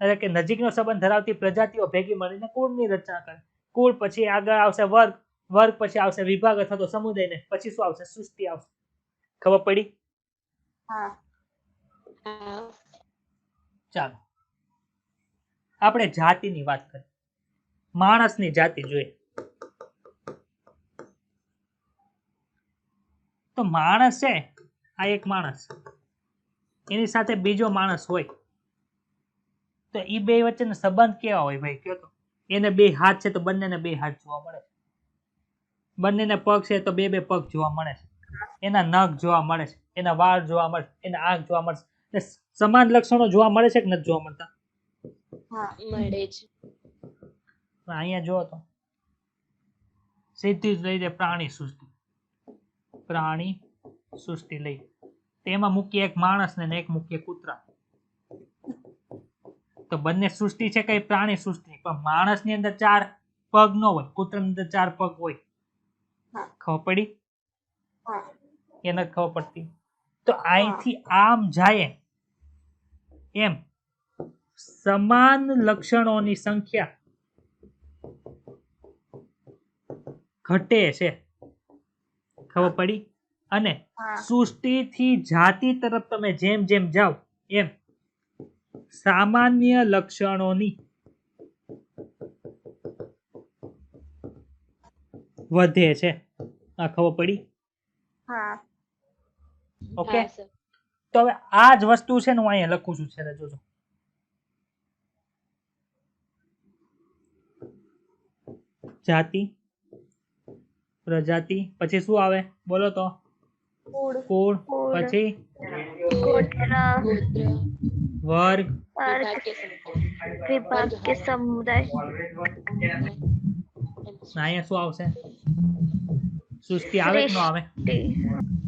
એટલે કે નજીકનો સંબંધ ધરાવતી પ્રજાતિઓ ભેગી મળીને કુળની રચના કરે. કુળ પછી આગળ આવશે વર્ગ, વર્ગ પછી આવશે વિભાગ અથવા તો સમુદાય, ને પછી શું આવશે? સૃષ્ટિ આવશે. ખબર પડી? હા ચાલો આપણે જાતિની વાત કરીએ. માણસની જાતિ જોઈએ તો માણસ છે, આ એક માણસ, એની સાથે બીજો માણસ હોય તો એ બે વચ્ચેનો સંબંધ કેવા હોય ભાઈ? કયો તો. એને બે હાથ છે તો બંનેને બે હાથ જોવા મળે છે. બંનેને પગ છે તો બે બે પગ જોવા મળે છે. એના નખ જોવા મળે છે, એના વાળ જોવા મળે છે, એના આંખ જોવા મળે છે. સમાન લક્ષણો જોવા મળે છે કે નથી જોવા મળતા? હા મળે છે. અહીંયા જો તો સીધી જ લઈ જાય પ્રાણી સૃષ્ટિ. પ્રાણી સૃષ્ટિ લઈ તેમાં મૂકીએ એક માણસ ને એક મૂકીએ કૂતરા. તો બંને સૃષ્ટિ છે કઈ પ્રાણી સૃષ્ટિ, પણ માણસની અંદર 4 પગ ન હોય, કૂતરાની અંદર 4 પગ હોય. હા ખબર પડી? હા એ નથી ખબર પડતી. તો અહીંથી આમ જાય એમ સમાન લક્ષણોની સંખ્યા ઘટે છે. ખબર પડી? અને હા સૃષ્ટિથી જાતિ તરફ તમે જેમ જેમ જાઓ એમ સામાન્ય લક્ષણોની વધે છે. આ ખબર પડી? હા ઓકે. હા સર. તો હવે આ જ વસ્તુ છે ને હું અહીંયા લખું છું છેલ્લે જોજો. જાતિ, પ્રજાતિ, પછી શું આવે બોલો તો? કુળ કુળ, કુળ, પછી ગોત્ર, ગોત્ર, વર્ગ, વર્ગ, વિભાગ કે વિભાગ સમુદાય. કે સમુદાય, અહીંયા શું આવશે? સૃષ્ટિ આવે કે ન આવે? સૃષ્ટિ.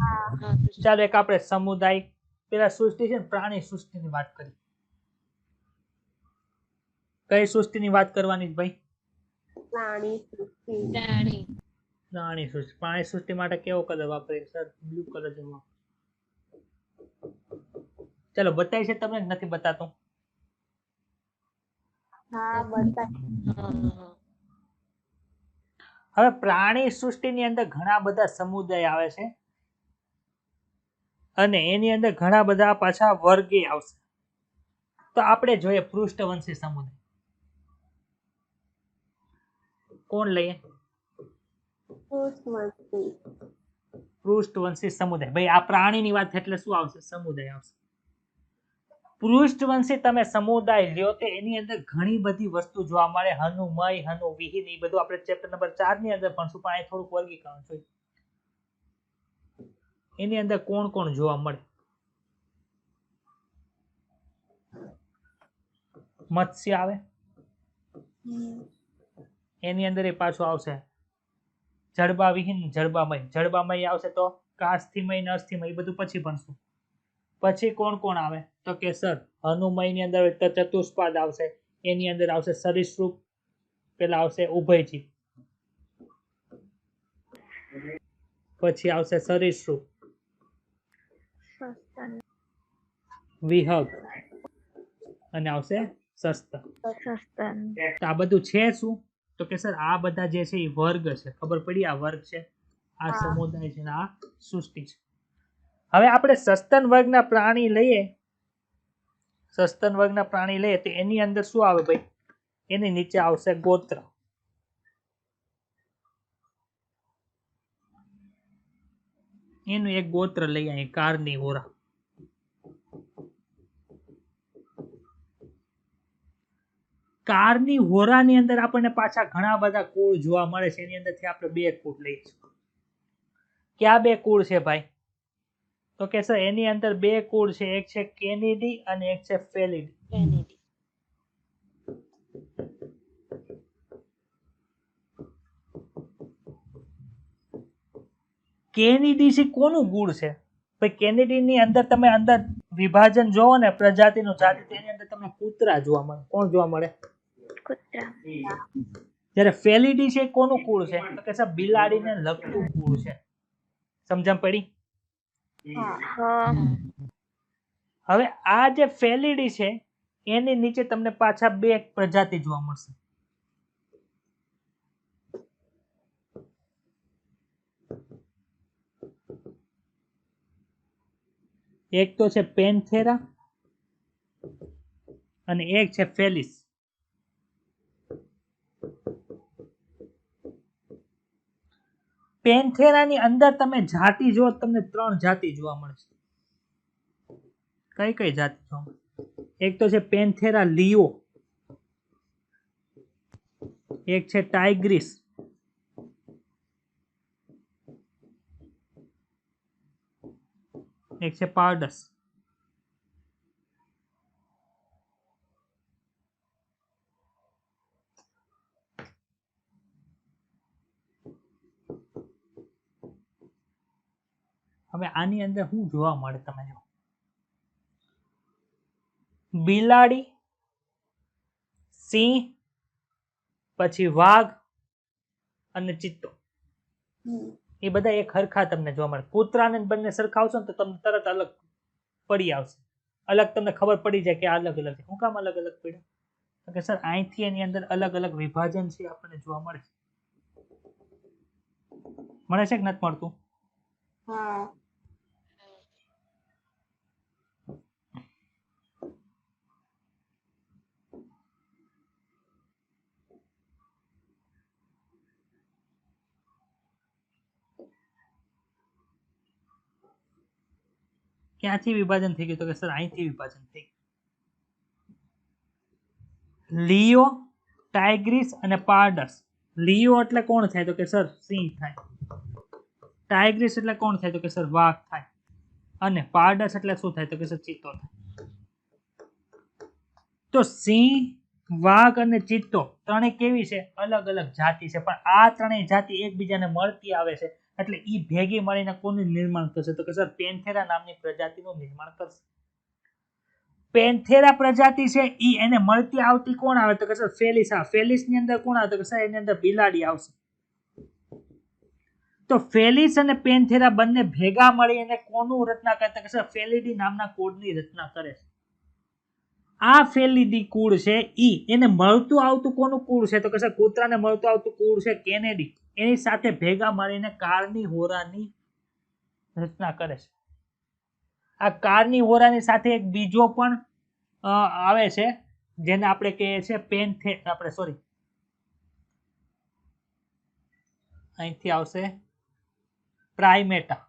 હા ચાલો એક આપણે સમુદાય, પેલા સૃષ્ટિ છે ને પ્રાણી સૃષ્ટિની વાત કરી. કઈ સૃષ્ટિની વાત કરવાની છે ભાઈ? પ્રાણી સૃષ્ટિ પ્રાણી. પ્રાણી સૃષ્ટિ. પ્રાણી સૃષ્ટિ માટે કેવો કલર વાપરીએ સર? બ્લુ કલર જ ચાલો બતાવી છે તમને? નથી બતાતું? હા બતા હા. હવે પ્રાણી સૃષ્ટિની અંદર ઘણા બધા સમુદાય આવે છે અને એની અંદર ઘણા બધા પાછા વર્ગે આવશે. તો આપણે જોઈએ પૃષ્ઠવંશી સમુદાય. કોણ લઈએ? પૃષ્ઠવંશી પૃષ્ઠવંશી સમુદાય. ભાઈ આ પ્રાણીની વાત એટલે શું આવશે? સમુદાય આવશે. પૃષ્ઠવંશી તમે સમુદાય લ્યો તો એની અંદર ઘણી બધી વસ્તુ જોવા મળે. હનુમય, હનુવિહીન, એ બધું આપણે ચેપ્ટર નંબર 4 ની અંદર ભણશું, પણ અહીં થોડુંક વર્ગીકરણ જોઈએ. એની અંદર કોણ કોણ જોવા મળે? મત્સ્ય આવે, એની અંદર એ પાછું આવશે જડબા વિહીન, જડબામય. જડબામય આવશે તો કાસ્થિમય ને અસ્થિમય, એ બધું પછી ભણશું. પછી કોણ કોણ આવે? તો કે સર હનુમય ની અંદર ચતુષ્પાદ આવશે, એની અંદર આવશે સરીસૃપ, પેલા આવશે ઉભયજીવ, પછી આવશે સરીસૃપ, સસ્તન, વિહગ અને આવશે સસ્તન. સસ્તન, તો આ બધું છે શું? તો કે સર આ બધા જે છે એ વર્ગ છે. ખબર પડી? આ વર્ગ છે, આ હા. સમુદાય છે, ને આ સૃષ્ટિ છે. હવે આપણે સસ્તન વર્ગના પ્રાણી લઈએ તો એની અંદર શું આવે ભાઈ? એની નીચે આવશે ગોત્ર. એનું એક ગોત્ર લઈએ અહીં કાર્નિવોરા. કાર્નિવોરાની અંદર આપણને પાછા ઘણા બધા કુળ જોવા મળે છે. એની અંદરથી આપણે બે કુળ લઈશું. ક્યાં બે કુળ છે ભાઈ? તો કે સર એની અંદર બે કુળ છે. એક છે કેનિડી અને એક છે ફેલિડી. કેનેડી. કેનિડી છે કોનું કુળ છે ભાઈ? કેનિડી ની અંદર તમે અંદર વિભાજન જોવો ને પ્રજાતિનું જાતિ, તેની અંદર તમને કૂતરા જોવા મળે. કોણ જોવા મળે? કૂતરા. જ્યારે ફેલિડી છે કોનું કુળ છે? તો કે સર બિલાડીને લગતું કુળ છે. સમજણ પડી? હા. હવે આ જે ફેલિડી છે એની નીચે તમને પાછા બે પ્રજાતિ જોવા મળશે. એક તો છે પેન્થેરા અને એક છે ફેલિસ. પેન્થેરાની અંદર તમે જાતિ જો તમને 3 જાતિ જોવા મળશે. કઈ કઈ જાતિ જોવા મળે? એક તો છે પેન્થેરા લિયો, એક છે ટાઇગ્રીસ, એક છે પારડસ. હવે આની અંદર શું જોવા મળે? તમે જો બિલાડી, સિંહ, પછી વાઘ અને ચિત્તો, એ બધા એક હરખા તમને જોવા મળે. કૂતરાને બંને સરખાવશો ને તો તમને તરત અલગ પડી આવશે. અલગ તમને ખબર પડી જાય કે આ અલગ અલગ છે. શું કામ અલગ અલગ પડ્યા? કે સર અહીંથી એની અંદર અલગ અલગ વિભાજન છે આપણને જોવા મળે છે. મળે છે કે નથી મળતું? હા. ક્યાંથી વિભાજન થઈ ગયું? તો કે સર અહીંથી વિભાજન થઈ ગયું. લિયો, ટાઇગ્રીસ અને પારડસ. લિયો એટલે કોણ થાય? તો કે સર સિંહ થાય. ટાઇગ્રીસ એટલે કોણ થાય? તો કે સર વાઘ થાય. અને પારડસ એટલે શું થાય? તો કે સર ચિત્તો થાય. તો સિંહ, વાઘ અને ચિત્તો ત્રણેય કેવી છે? અલગ અલગ જાતિ છે. પણ આ ત્રણેય જાતિ એકબીજાને મળતી આવે છે એટલે ઈ ભેગી મળીને કોનું નિર્માણ કરશે? તો કે સર પેન્થેરા નામની પ્રજાતિનું નિર્માણ કરશે. પેન્થેરા પ્રજાતિ છે ઈ એને મળતી આવતી કોણ આવે? તો કે સર ફેલિસ. ફેલિસ ની અંદર કોણ આવે? તો કે સર એની અંદર બિલાડી આવશે. તો ફેલિસ અને પેન્થેરા બંને ભેગા મળીને કોનું રચના કરે? તો કે સર ફેલિડી નામના કુળની રચના કરે છે. આ ફેલિડી કુળ છે ઈ એને મળતું આવતું કોનું કુળ છે? તો કે સર કૂતરાને મળતું આવતું કુળ છે કેનેડી. એની સાથે ભેગા મળીને કાર્નિવોરાની રચના કરે છે. આ કાર્નિવોરાની સાથે એક બીજો પણ આવે છે જેને આપણે કહીએ છીએ અહીંથી આવશે પ્રાઇમેટા.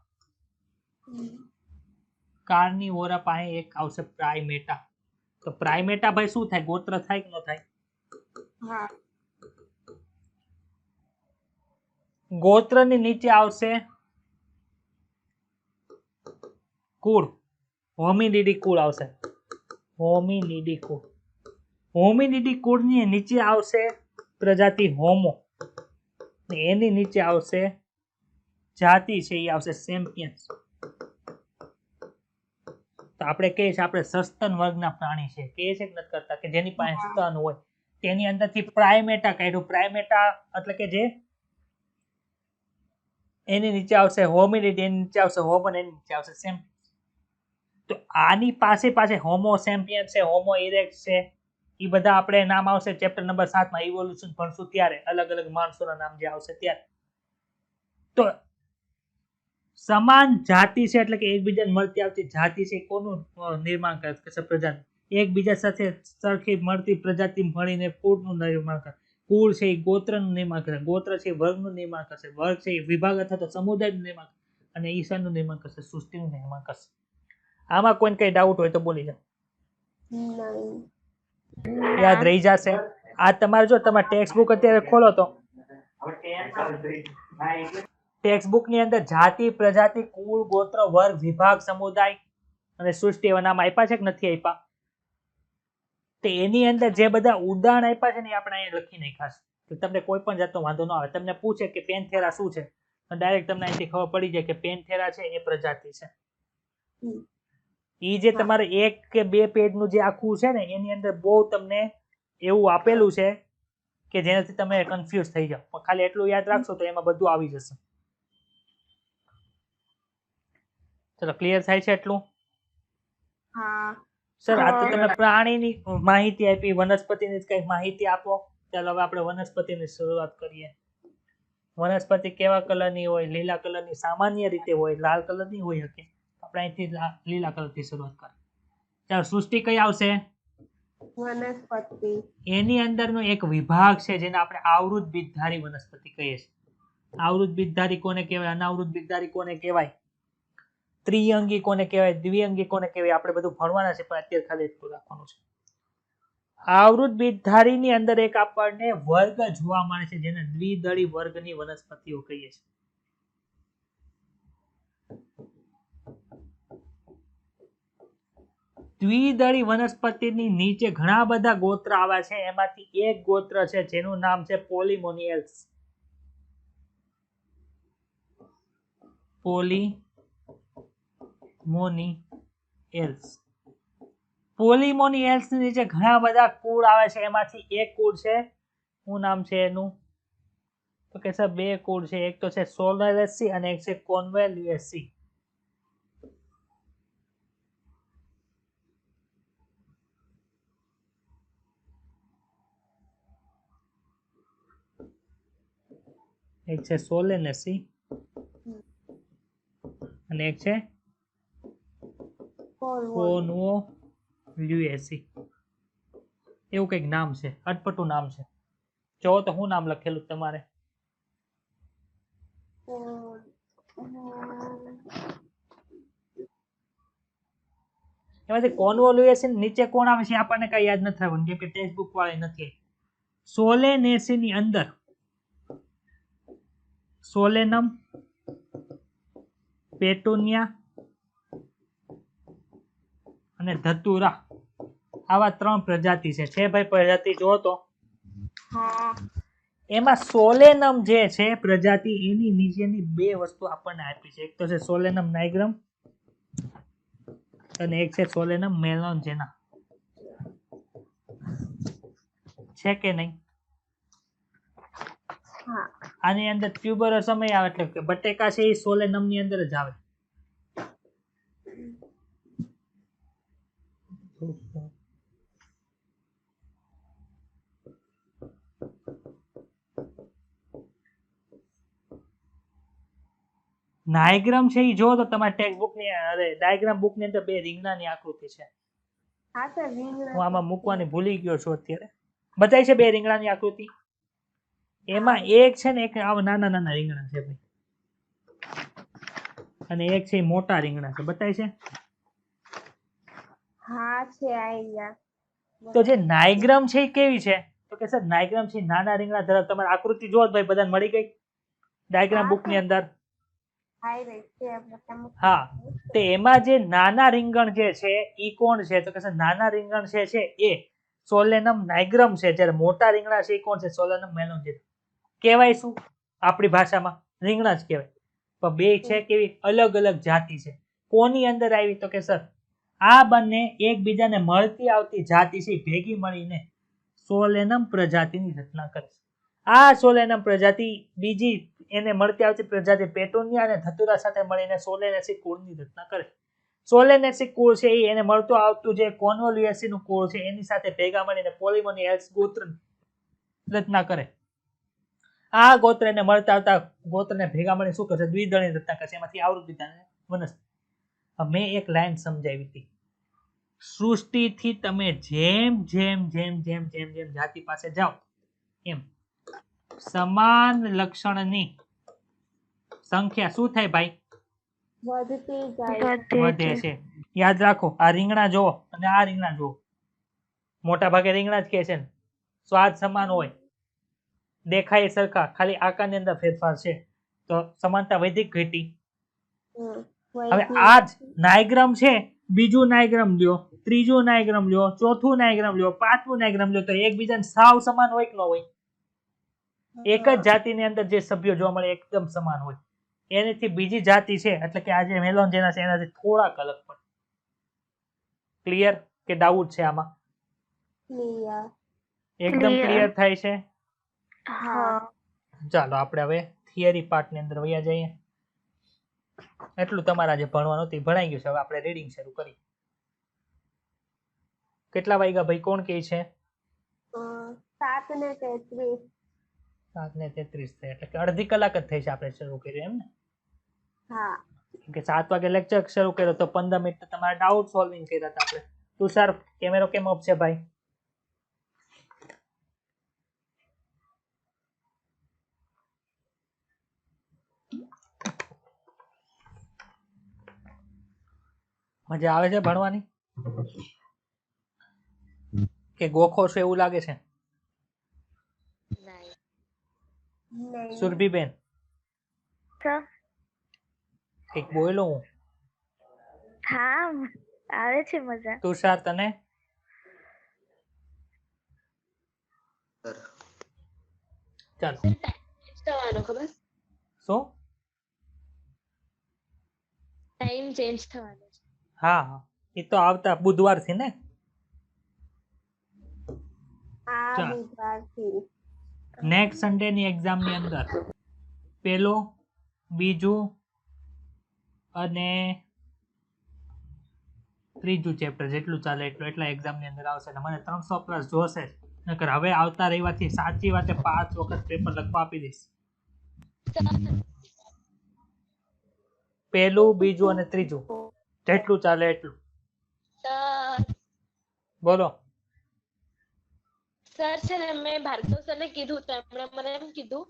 કાર્નિવોરા પાસે એક આવશે પ્રાઇમેટા. તો પ્રાઇમેટા ભાઈ શું થાય? ગોત્ર થાય કે ન થાય? હા. ગોત્રની નીચે આવશે કુળ. હોમિનિડી કુળ આવશે. હોમિનિડી કુળ. હોમિનિડી કુળની નીચે આવશે પ્રજાતિ હોમો. એની નીચે આવશે જાતિ છે એ આવશે સેમ્પિયન્સ. તો આપણે કહીએ છીએ આપણે સસ્તન વર્ગના પ્રાણી છે. કહીએ છીએ કે નથી કરતા કે જેની પાસે સ્તન હોય તેની અંદરથી પ્રાઇમેટા કાઢ્યું. પ્રાઇમેટા એટલે કે જે એની નીચે આવશે હોમિનિડ, એની નીચે આવશે હોમન, એની નીચે આવશે સેમ્પિયન્સ. તો આની પાસે હોમો સેમ્પિયન્સ છે, હોમો ઇરેક્સ છે, એ બધા આપણે નામ આવશે ચેપ્ટર નંબર 7 માં ઇવોલ્યુશન ભણશું ત્યારે. અલગ અલગ માણસોના નામ જે આવશે ત્યારે. તો સમાન જાતિ છે એટલે કે એકબીજાને મળતી આવતી જાતિ છે એ કોનું નિર્માણ કરે છે પ્રજાતિ એકબીજા સાથે સરખી મળતી પ્રજાતિ મળીને કુળનું નિર્માણ કરે કુળ છે એ ગોત્રનું નિર્માણ કરે ગોત્ર છે એ વર્ગનું નિર્માણ કરશે વર્ગ છે એ વિભાગ અથવા તો સમુદાયનું નિર્માણ અને ઈશાનનું નિર્માણ કરશે સૃષ્ટિનું નિર્માણ કરશે આમાં કોઈને કઈ ડાઉટ હોય તો બોલી જાઓ નહીં. યાદ રહી જશે આ તમારે જો તમારે ટેક્સ્ટ બુક અત્યારે ખોલો તો ટેક્સ્ટ બુક ની અંદર જાતિ પ્રજાતિ કુળ ગોત્ર વર્ગ વિભાગ સમુદાય અને સૃષ્ટિ એવા નામ આપ્યા છે કે નથી આપ્યા તો એની અંદર જે બધા ઉદાહરણ આપ્યા છે ને એ આપણે અહીંયા લખી નાખ્યા છે તો તમને કોઈ પણ જાતનો વાંધો ન આવે તમને પૂછે કે પેન્થેરા શું છે તો ડાયરેક્ટ તમને અહીંથી ખબર પડી જાય કે પેન્થેરા છે એ પ્રજાતિ છે એ જે તમારે 1 કે 2 પેજનું જે આખું છે ને એની અંદર બહુ તમને એવું આપેલું છે કે જેનાથી તમે કન્ફ્યુઝ થઈ જાઓ પણ ખાલી એટલું યાદ રાખશો તો એમાં બધું આવી જશે ચલો ક્લિયર થાય છે એટલું હા. સર આ તો તમે પ્રાણીની માહિતી આપી વનસ્પતિની કઈ માહિતી આપો ચાલો હવે આપણે વનસ્પતિની શરૂઆત કરીએ વનસ્પતિ કેવા કલરની હોય લીલા કલરની સામાન્ય રીતે હોય લાલ કલરની હોય શકે આપણે અહીંથી લીલા કલરથી શરૂઆત કરીએ ચાલો સૃષ્ટિ કઈ આવશે વનસ્પતિ. એની અંદરનો એક વિભાગ છે જેને આપણે આવૃત બીજધારી વનસ્પતિ કહીએ છીએ આવૃત બીજધારી કોને કહેવાય અનાવૃત બીજધારી કોને કહેવાય ત્રિઅંગી કોને કહેવાય દ્વિઅંગી કોને કહેવાય આપણે બધું ભણવાના છે પણ અત્યારે ખાલી એટલું રાખવાનું છે આવૃત બીજધારીની અંદર એક આપણને વર્ગ જોવા મળે છે જેને દ્વિદળી વર્ગની વનસ્પતિઓ કહીએ છીએ દ્વિદળી વનસ્પતિની નીચે ઘણા બધા ગોત્ર આવે છે એમાંથી એક ગોત્ર છે જેનું નામ છે પોલીમોનિયલ્સ પોલીમોનિયલ્સ ની નીચે ઘણા બધા કુળ આવે છે એમાંથી એક કુળ છે શું નામ છે એનું તો કે સર બે કુળ છે એક તો છે સોલરેસી અને એક છે કોન્વેલ્યુએસી એક છે સોલેનેસી અને એક છે કોન્વોલ્યુએસી એવું કંઈક નામ છે અટપટું નામ છે જો તો શું નામ લખેલું તમારે એમાંથી કોન્વોલ્યુએસી નીચે કોણ આવે છે આપણને કઈ યાદ નથી આવવાનું કેમ કે ટેક્સ્ટ બુક વાળી નથી સોલેનેસી ની અંદર સોલેનમ પેટુનિયા અને ધતુરા આવા 3 પ્રજાતિ છે ભાઈ પ્રજાતિ જો તો એમાં સોલેનમ જે છે પ્રજાતિ એની નીચેની 2 વસ્તુ આપણને આપી છે એક તો છે સોલેનમ નાઇગ્રમ અને એક છે સોલેનમ મેલોન્જેના છે કે નહીં આની અંદર ટ્યુબરનો સમય આવે એટલે કે બટેકા છે એ સોલેનમ ની અંદર જ આવે નાયગ્રામ છે એ જો તો તમારા ટેક્સ્ટ બુક ની અરે ડાયાગ્રામ બુક ની અંદર 2 રીંગણાની આકૃતિ છે હા સર રીંગણા. હું આમાં મૂકવાની ભૂલી ગયો છું અત્યારે બતાય છે 2 રીંગણાની આકૃતિ એમાં એક છે ને એક આવા નાના નાના રીંગણા છે ભાઈ અને એક છે મોટા રીંગણા છે બતાય છે હા છે આઈયા. તો જે નાયગ્રામ છે એ કેવી છે તો કે સર નાયગ્રામ છે નાના રીંગણા ધરાવ તમારી આકૃતિ જો ભાઈ બધાને મળી ગઈ ડાયાગ્રામ બુક ની અંદર હા તો એમાં જે નાના રીંગણ જે છે ઈ કોણ છે તો કે સર નાના રીંગણ છે એ સોલેનમ નાઇગ્રમ છે જ્યારે મોટા રીંગણા છે એ કોણ છે સોલેનમ મેલોન્જેના કહેવાય શું આપણી ભાષામાં રીંગણા જ કહેવાય પણ બે છે કેવી અલગ અલગ જાતિ છે કોની અંદર આવી તો કે સર આ બંને એકબીજાને મળતી આવતી જાતિ છે ભેગી મળીને સોલેનમ પ્રજાતિની રચના કરે છે આ સોલેનમ પ્રજાતિ બીજી એને મળતી આવતી પ્રજાતિ પેટોનિયા અને ધતુરા સાથે મળીને સોલેનેસી કુળની રચના કરે સોલેનેસી કુળ છે એને મળતું આવતું જે કોન્વોલ્યુએસી નું કુળ છે એની સાથે ભેગા મળીને પોલીમોનિયલ્સ ગોત્ર રચના કરે આ ગોત્રને મળતા આવતા ગોત્રને ભેગા મળી શું કરશે? દ્વિદળની રચના કરશે, એમાંથી આવૃત્તિ વનસ્પતિ. મેં એક લાઈન સમજાવી હતી. સૃષ્ટિથી તમે જેમ જેમ જેમ જેમ જેમ જેમ જાતિ પાસે જાઓ એમ સમાન લક્ષણની સંખ્યા શું થાય ભાઈ? વધતી જાય. વધે છે. યાદ રાખો, આ રીંગણા જુઓ અને આ રીંગણા જુઓ, મોટા ભાગે રીંગણા જ કહે છે ને. સ્વાદ સમાન હોય, દેખાય સરખા, ખાલી આકારની અંદર ફેરફાર છે, તો સમાનતા વધી કે ઘટી? હવે આ જ નાયગ્રામ છે, બીજું નાયગ્રામ લ્યો, ત્રીજું નાયગ્રામ લ્યો, ચોથું નાયગ્રામ લ્યો, પાંચમું નાયગ્રામ લ્યો, તો એકબીજાને સાવ સમાન હોય કે ન હોય? એક જ જાતિની અંદર જે સભ્યો જોવા મળે એકદમ સમાન હોય, એનાથી બીજી જાતિ છે એટલે કે આજે મેલોન જેના છે એનાથી થોડાક અલગ પડે. ક્લિયર કે ડાઉટ છે આમાં? ક્લિયર. એકદમ Clear. ક્લિયર થાય છે. હા. ચાલો આપણે હવે થિયરી પાર્ટની અંદર વયા જઈએ. એટલું તમારા જે ભણવાનું હતું એ ભણાઈ ગયું છે. હવે આપણે રીડિંગ શરૂ કરીએ. કેટલા વાગ્યા ભાઈ? કોણ કહે છે? 7:33. 7:33 થાય એટલે કે અડધી કલાક જ થઈ છે આપણે શરૂ કર્યું એમ ને? હા. કેમ કે 7 વાગે લેક્ચર શરૂ કર્યો તો 15 મિનિટ તમારા ડાઉટ સોલ્વિંગ કર્યા હતા આપણે. તુષાર, કેમેરો કેમ ઓફ છે ભાઈ? મજા આવે છે ભણવાની કે ગોખો છો એવું લાગે છે? નહીં. સુરભીબેન સર. એક બોલો હું. હા, આવે છે મજા. તુષાર તને? ચાલો થવાનો ખબર? શું? ટાઈમ ચેન્જ થવાનો છે. હા હા, એ તો આવતા બુધવારથી ને. આ ચાલ. બુધવારથી. નેક્સ્ટ સન્ડે ની એક્ઝામ ની અંદર પેલું, બીજું અને ત્રીજું ચેપ્ટર જેટલું ચાલે એટલું એટલા એક્ઝામ ની અંદર આવશે. મને 300 પ્લસ જોશે જ. નકર હવે આવતા રવિવારથી સાચી વાતે 5 વખત પેપર લખવા આપી દઈશ. પેલું, બીજું અને ત્રીજું જેટલું ચાલે એટલું. બોલો. સર છે ને, મેં ભાર્ગવ સરને કીધું તો એમણે મને એમ કીધું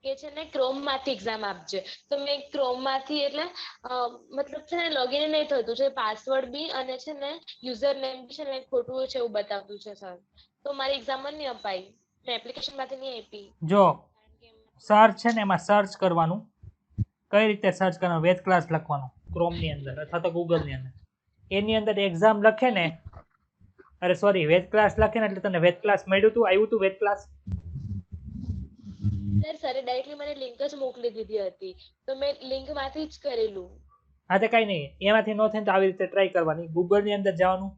કે છે ને ક્રોમ માંથી એક્ઝામ આપજે. તો મેં ક્રોમ માંથી એટલે મતલબ છે ને લોગિન નહીં થતું છે, પાસવર્ડ બી અને છે ને યુઝર નેમ બી છે ને ખોટું છે એવું બતાવતું છે સર. તો મારી એક્ઝામ જ નહીં અપાઈ, મેં એપ્લિકેશન માંથી નહીં આપી. જો સર્ચ છે ને એમાં સર્ચ કરવાનું. કઈ રીતે સર્ચ કરવાનું? વેદ ક્લાસ લખવાનું ક્રોમ ની અંદર અથવા તો ગૂગલ ની અંદર. એની અંદર એક્ઝામ લખે ને, અરે સોરી, વેદ ક્લાસ લખે ને એટલે તને વેદ ક્લાસ મળ્યું તું, આવ્યું તું વેદ ક્લાસ? સર સરે ડાયરેક્ટલી મને લિંક જ મોકલી દીધી હતી, તો મેં લિંક માંથી જ કરેલું. હા તો કઈ નહીં, એમાંથી ન થાય તો આવી રીતે ટ્રાય કરવાની. ગૂગલ ની અંદર જવાનું,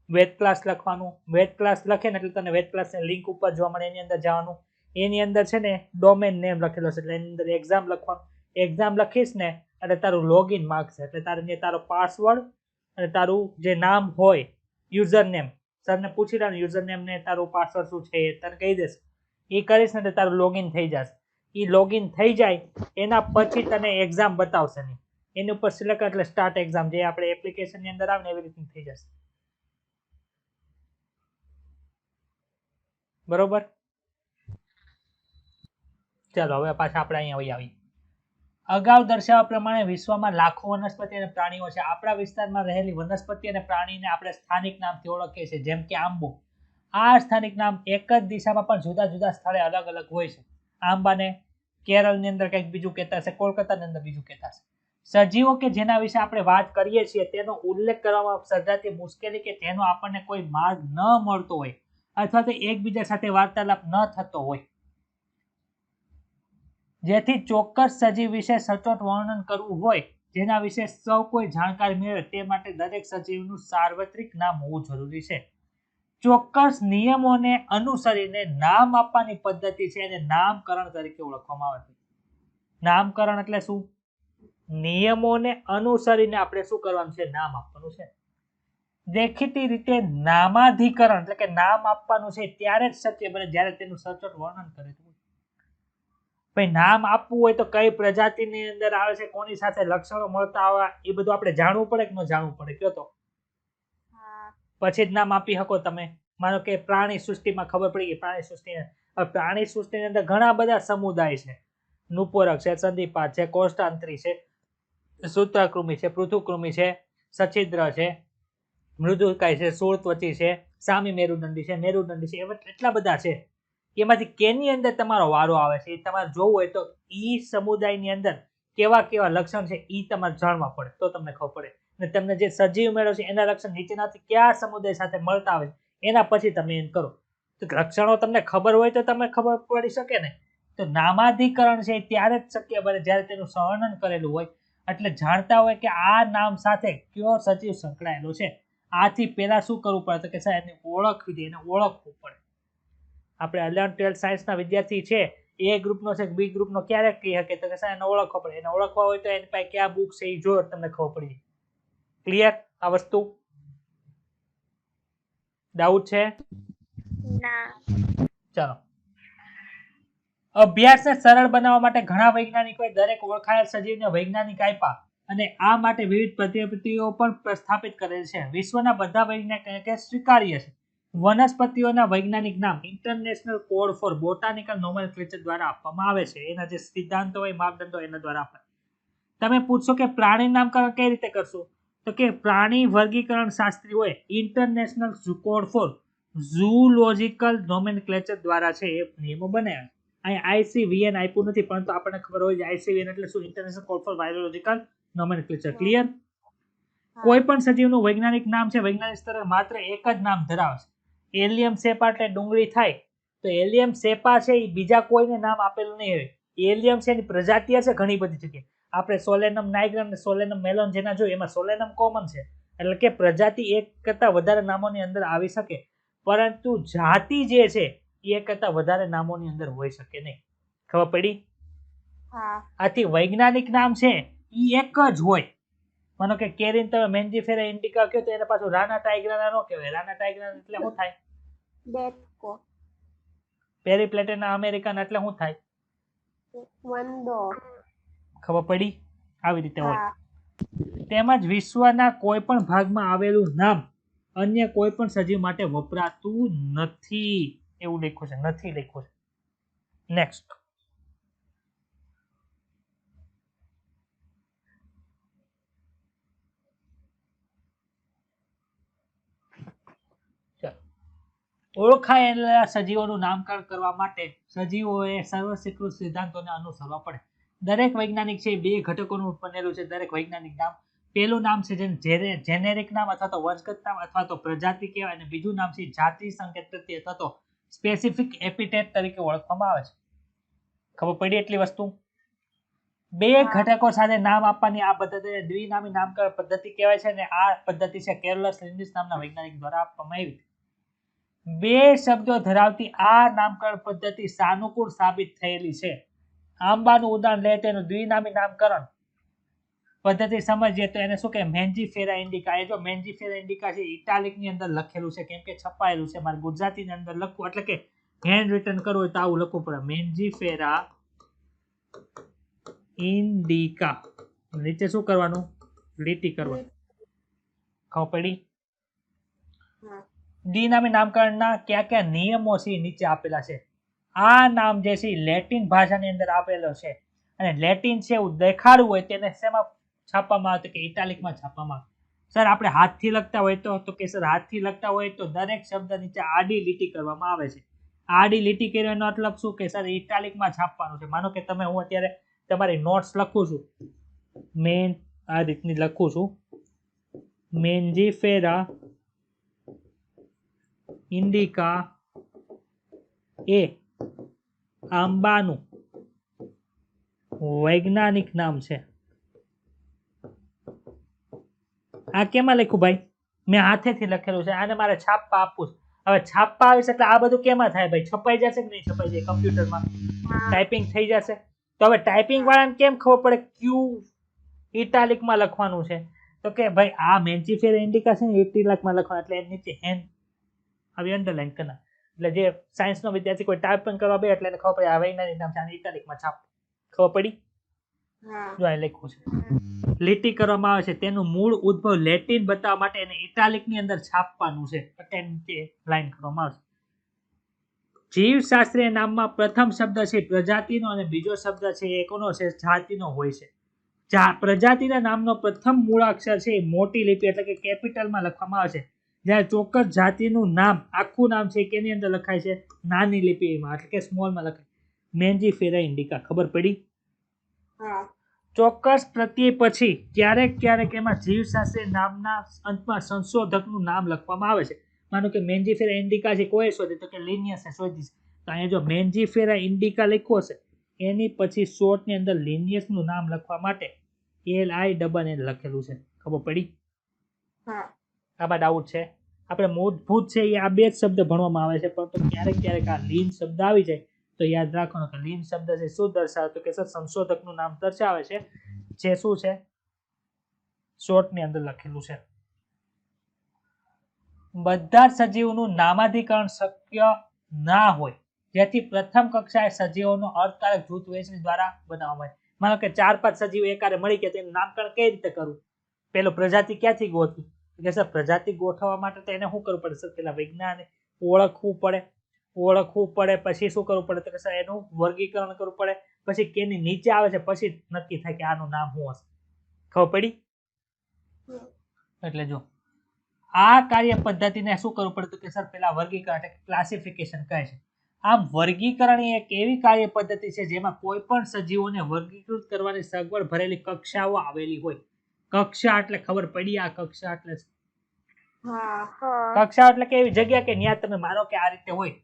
વેદ ક્લાસ લખવાનું. વેદ ક્લાસ લખે ને એટલે તને વેદ ક્લાસ ની લિંક ઉપર જોવા મળે. એની અંદર જવાનું, એની અંદર છે ને ડોમેન નેમ લખેલો છે એટલે એની અંદર એક્ઝામ લખવાનું. એક્ઝામ લખીશ ને એટલે તારું લોગિન માગશે, એટલે તારે તારો પાસવર્ડ અને તારું જે નામ હોય, યુઝર નેમ, સરને પૂછી લેવાનું યુઝર નેમ ને તારું પાસવર્ડ શું છે એ તને કહી દેશે. એ કરીશ ને એટલે તારું લોગિન થઈ જશે. એ લોગિન થઈ જાય એના પછી તને એક્ઝામ બતાવશે નહીં, એની ઉપર સિલેક્ટ એટલે સ્ટાર્ટ એક્ઝામ, જે આપણે એપ્લિકેશન ની અંદર આવે ને એવી રીતે થઈ જશે. બરોબર? ચાલો હવે પાછા આપણે અહીંયા આવીએ. અગાઉ દર્શાવ્યા પ્રમાણે વિશ્વમાં લાખો વનસ્પતિ અને પ્રાણીઓ છે. આપણા વિસ્તારમાં રહેલી વનસ્પતિ અને પ્રાણીને આપણે સ્થાનિક નામથી ઓળખીએ છીએ, જેમ કે આંબો. આ સ્થાનિક નામ એક જ દિશામાં પણ જુદા જુદા સ્થળે અલગ અલગ હોય છે. આંબાને કેરળની અંદર કંઈક બીજું કહેતા હશે, કોલકાતાની અંદર બીજું કહેતા હશે. સજીવો કે જેના વિશે આપણે વાત કરીએ છીએ તેનો ઉલ્લેખ કરવામાં સર્જાતી મુશ્કેલી કે જેનો આપણને કોઈ માર્ગ ન મળતો હોય અથવા તો એકબીજા સાથે વાર્તાલાપ ન થતો હોય, જેથી ચોક્કસ સજીવ વિશે સચોટ વર્ણન કરવું હોય, જેના વિશે સૌ કોઈ જાણકારી મેળવે તે માટે દરેક સજીવનું સાર્વત્રિક નામ હોવું જરૂરી છે. ચોક્કસ નિયમોને અનુસરીને નામ આપવાની પદ્ધતિ છે એને નામકરણ તરીકે ઓળખવામાં આવે છે. નામકરણ એટલે શું? નિયમોને અનુસરીને આપણે શું કરવાનું છે? નામ આપવાનું છે. દેખીતી રીતે નામાધિકરણ એટલે કે નામ આપવાનું છે ત્યારે જ શક્ય બને જ્યારે તેનું સચોટ વર્ણન કરેલું હોય. ભાઈ નામ આપવું હોય તો કઈ પ્રજાતિની અંદર આવે છે, કોની સાથે લક્ષણો મળતા આવે, એ બધું આપણે જાણવું પડે કે ન જાણવું પડે? કયો તો હા પછી જ નામ આપી શકો તમે. માનો કે પ્રાણી સૃષ્ટિમાં ખબર પડી ગઈ પ્રાણી સૃષ્ટિ. પ્રાણી સૃષ્ટિની અંદર ઘણા બધા સમુદાય છે. નુપોરક છે, સંધિપાદ છે, કોષ્ટાંતરી છે, સૂત્રકૃમિ છે, પૃથુકૃમિ છે, સછિદ્ર છે, મૃદુકાય છે, શૂળત્વચી છે, સામી મેરુદંડી છે, મેરુદંડી છે, એવા એટલા બધા છે. એમાંથી કેની અંદર તમારો વારો આવે છે એ તમારે જોવું હોય તો ઈ સમુદાયની અંદર કેવા કેવા લક્ષણ છે એ તમારે જાણવા પડે તો તમને ખબર પડે. અને તમને જે સજીવ મેળો છે એના લક્ષણ નીચેનાથી કયા સમુદાય સાથે મળતા આવે એના પછી તમે એમ કરો. તો લક્ષણો તમને ખબર હોય તો તમને ખબર પડી શકે ને. તો નામાધિકરણ છે ત્યારે જ શક્ય બને જ્યારે તેનું વર્ણન કરેલું હોય, એટલે જાણતા હોય કે આ નામ સાથે કયો સજીવ સંકળાયેલો છે. આથી પહેલા શું કરવું પડે તો કે સાહેબ એની ઓળખવી દે, એને ઓળખવું પડે. આપણે 11th 12th સાયન્સના વિદ્યાર્થી છે, એ ગ્રુપનો છે બી ગ્રુપનો ક્યારે કહી શકે તો કે સાહેબ એને ઓળખવા પડે. એને ઓળખવા હોય તો એની પાસે કયા બુક છે એ જો તમને ખબર પડી. ક્લિયર આ વસ્તુ? ડાઉટ છે? ના. ચાલો. અભ્યાસને સરળ બનાવવા માટે ઘણા વૈજ્ઞાનિકોએ દરેક ઓળખાયેલ સજીવને વૈજ્ઞાનિક આપ્યા અને આ માટે વિવિધ પદ્ધતિઓ પણ પ્રસ્થાપિત કરેલ છે. વિશ્વના બધા વૈજ્ઞાનિકો સ્વીકાર્ય છે. વનસ્પતિઓના વૈજ્ઞાનિક નામ international code four botanical nomenclature દ્વારા આપવામાં આવે છે. એના જે સિદ્ધાંતો હોય, માપદંડો એના દ્વારા આપે. તમે પૂછશો કે પ્રાણી નામકરણ કઈ રીતે કરશો તો કે પ્રાણી વર્ગીકરણ શાસ્ત્રી હોય international code four zoological nomenclature દ્વારા છે એ નિયમો બનાવ્યા. અહીં ICVN આપ્યું નથી, પરંતુ આપણને ખબર હોય છે ICVN એટલે શું? International code for virological nomenclature. Clear? કોઈ પણ સજીવનું વૈજ્ઞાનિક નામ છે વૈજ્ઞાનિક સ્તરે માત્ર એક જ નામ ધરાવે છે. એલિયમ સેપા એટલે ડુંગળી થાય તો એલિયમ સેપા છે એ બીજા કોઈને નામ આપેલું નહીં હોય. એલિયમ છે એની પ્રજાતિઓ છે ઘણી બધી જગ્યાએ. આપણે સોલેનમ નાઇગ્રમ અને સોલેનમ મેલોન જેના જોઈએ એમાં સોલેનમ કોમન છે, એટલે કે પ્રજાતિ એક કરતા વધારે નામોની અંદર આવી શકે, પરંતુ જાતિ જે છે એ કરતા વધારે નામોની અંદર હોઈ શકે નહીં. ખબર પડી? હા આથી વૈજ્ઞાનિક નામ છે એ એક જ હોય. માનો કે કેરીન તમે મેન્જીફેરા ઇન્ડિકા કહો તો એને પાછું રાના ટાઇગ્રાના નો કહેવાય. રાના ટાઇગ્રાના એટલે શું થાય? ડેટકો પેરીપ્લેટેના અમેરિકન એટલે શું થાય? વંદો. ખબર પડી? આવી રીતે હોય. હા તેમજ વિશ્વના કોઈ પણ ભાગમાં આવેલું નામ અન્ય કોઈ પણ સજીવ માટે વપરાતું નથી એવું લખ્યું છે. નથી લખ્યું છે. નેક્સ્ટ. ઓળખાયેલા સજીવોનું નામકરણ કરવા માટે સજીવોએ સર્વસ્વીકૃત સિદ્ધાંતોને અનુસરવા પડે. દરેક વૈજ્ઞાનિક છે બે ઘટકોનું બનેલું છે. દરેક વૈજ્ઞાનિક નામ પેલું નામ છે જેને જેનેરિક નામ અથવા તો વંશગત નામ અથવા તો પ્રજાતિ કહેવાય, અને બીજું નામ છે જાતિ સંકેત પ્રત્યે અથવા તો સ્પેસિફિક એપિટેટ તરીકે ઓળખવામાં આવે છે. ખબર પડી એટલી વસ્તુ? બે ઘટકો સાથે નામ આપવાની આ પદ્ધતિને દ્વિનામી નામકરણ પદ્ધતિ કહેવાય છે અને આ પદ્ધતિ છે કેર્લસ લિન્ડિસ નામના વૈજ્ઞાનિક દ્વારા આપવામાં આવી. બે શબ્દો ધરાવતી આ નામકરણ પદ્ધતિ સાનુકૂળ સાબિત થયેલી છે. આંબાનું ઉદાહરણ લે તેનું દ્વિનામી નામકરણ પદ્ધતિ સમજીએ તો એને શું કહે? મેન્જીફેરા ઇન્ડિકા. એ જો મેન્જીફેરા ઇન્ડિકા છે ઇટાલિક ની અંદર લખેલું છે કેમ કે છપાયેલું છે. મારે ગુજરાતી ની અંદર લખવું એટલે કે હેન્ડ રિટન કરવું હોય તો આવું લખવું પડે. મેન્જીફેરા ઇન્ડિકા. નીચે શું કરવાનું? લીટી કરવાની. ખબર પડી? દ્વિનામી નામકરણના કયા કયા નિયમો છે નીચે આપેલા છે. આ નામ જે છે લેટિન ભાષાની અંદર આપેલો છે અને લેટિન છે એવું દેખાડવું હોય તેને શેમાં છાપવામાં આવે તો કે ઇટાલિકમાં છાપવામાં આવે. સર આપણે હાથથી લખતા હોય તો કે સર હાથથી લખતા હોય તો દરેક શબ્દ નીચે આડી લીટી કરવામાં આવે છે. આડી લીટી કરવાનો મતલબ શું કે સર ઇટાલિકમાં છાપવાનું છે. માનો કે તમે હું અત્યારે તમારી નોટ્સ લખું છું, મેન આ રીતની લખું છું, મેન્જીફેરા ઇન્ડિકા એ આંબાનું વૈજ્ઞાનિક નામ છે. આ કેમાં લખ્યું ભાઈ? મેં હાથેથી લખેલું છે. આને મારે છાપવા આપવું છે. હવે છાપવા આવીશ એટલે આ બધું કેમાં થાય ભાઈ? છપાઈ જશે કે નહીં છપાઈ જાય? કમ્પ્યુટરમાં ટાઈપિંગ થઈ જશે. તો હવે ટાઈપિંગ વાળાને કેમ ખબર પડે ક્યુ ઇટાલિકમાં લખવાનું છે? તો કે ભાઈ આ મેન્જીફેરા ઇન્ડિકા છે ને ઇટાલિકમાં લખવાનું, એટલે એની નીચે હેન્ડ આવી અંડરલાઈન કરના. એટલે જે સાયન્સનો વિદ્યાર્થી કોઈ ટાઈપિંગ કરવા બે એટલે એને ખબર પડે આ વૈજ્ઞાનિક નામ છે, આને ઇટાલિકમાં છાપ. ખબર પડી? હા જો આ લખ્યું છે લીટી કરવામાં આવે છે તેનું મૂળ ઉદ્ભવ લેટિન બતાવવા માટે એને ઇટાલિક ની અંદર છાપવાનું છે એટલે લાઈન કરવામાં આવશે. જીવશાસ્ત્રીય નામમાં પ્રથમ શબ્દ છે પ્રજાતિનો અને બીજો શબ્દ છે એ કોનો છે? જાતિનો હોય છે. પ્રજાતિના નામનો પ્રથમ મૂળાક્ષર છે એ મોટી લિપિ એટલે કે કેપિટલમાં લખવામાં આવે છે, જ્યારે ચોક્કસ જાતિનું નામ આખું નામ છે કેની અંદર લખાય છે? નાની લિપિમાં એટલે કે સ્મોલમાં લખાય. મેન્જીફેરા ઇન્ડિકા. ખબર પડી? હા ચોક્કસ પ્રત્યય પછી ક્યારેક એમાં જીવશાસ્ત્રી નામના અંતમાં સંશોધકનું નામ લખવામાં આવે છે. માનો કે મેન્જીફેરા ઇન્ડિકા છે કોઈ શોધી તો કે લિનિયસે શોધી છે, તો અહીંયા જો મેન્જીફેરા ઇન્ડિકા લખ્યો છે એની પછી શોર્ટની અંદર લિનિયસનું નામ લખવા માટે LINN લખેલું છે. ખબર પડી? હા આમાં ડાઉટ છે? આપણે મૂળભૂત છે એ આ બે જ શબ્દ ભણવામાં આવે છે, પરંતુ ક્યારેક આ લીન શબ્દ આવી જાય તો યાદ રાખવાનો કે લીન શબ્દ છે શું દર્શાવે તો કે સર સંશોધકનું નામ દર્શાવે છે, જે શું છે શોર્ટની અંદર લખેલું છે. બધા સજીવોનું નામાધિકરણ શક્ય ના હોય, જેથી પ્રથમ કક્ષાએ સજીવોનો અર્થકારક જૂથ વહેંચણી દ્વારા બનાવવામાં આવે. માનો કે 4-5 સજીવો એકારે મળી ગયા તેનું નામકરણ કઈ રીતે કરવું? પેલો પ્રજાતિ ક્યાંથી ગોતવી? કે સર પ્રજાતિ ગોઠવવા માટે તો એને શું કરવું પડે સર? પેલા વૈજ્ઞાનિક ઓળખવું પડે, પછી શું કરવું પડે તો કે સર એનું વર્ગીકરણ કરવું પડે, પછી કેની નીચે આવે છે પછી નક્કી થાય કે આનું નામ શું હશે. ખબર પડી? એટલે જો આ કાર્ય પદ્ધતિને શું કરવું પડે તો કે સર પેલા વર્ગીકરણ એટલે ક્લાસિફિકેશન કહે છે. આમ વર્ગીકરણ એ એક એવી કાર્ય પદ્ધતિ છે જેમાં કોઈ પણ સજીવોને વર્ગીકૃત કરવાની સગવડ ભરેલી કક્ષાઓ આવેલી હોય. કક્ષા એટલે ખબર પડી? આ કક્ષા એટલે હા કક્ષા એટલે કે એવી જગ્યા કે ત્યાં તમે માનો કે આ રીતે હોય.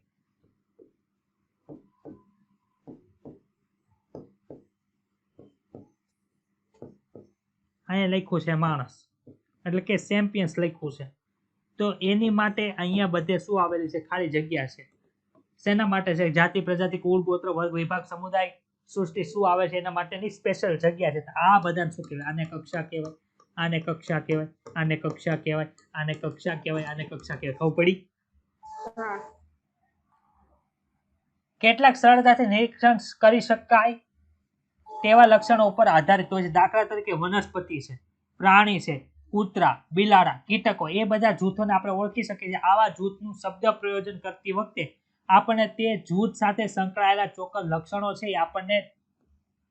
અહીંયા લખ્યું છે માણસ એટલે કે સેમ્પિયન્સ લખ્યું છે, તો એની માટે અહીંયા બધે શું આવેલી છે? ખાલી જગ્યા છે. શેના માટે છે? જાતિ, પ્રજાતિ, કુળ, ગોત્ર, વર્ગ, વિભાગ, સમુદાય, સૃષ્ટિ શું આવે છે એના માટેની સ્પેશિયલ જગ્યા છે. આ બધાને શું કહેવાય? આને કક્ષા કહેવાય, આને કક્ષા કહેવાય, આને કક્ષા કહેવાય, આને કક્ષા કહેવાય, આને કક્ષા કહેવાય. ખબર પડી? હા કેટલાક સરળતાથી નિરીક્ષણ કરી શકાય તેવા લક્ષણો ઉપર આધારિત હોય છે. દાખલા તરીકે વનસ્પતિ છે, પ્રાણી છે, કૂતરા, બિલાડા, કીટકો, એ બધા જૂથોને આપણે ઓળખી શકીએ છીએ. આવા જૂથનું શબ્દ પ્રયોજન કરતી વખતે આપણને તે જૂથ સાથે સંકળાયેલા ચોક્કસ લક્ષણો છે એ આપણને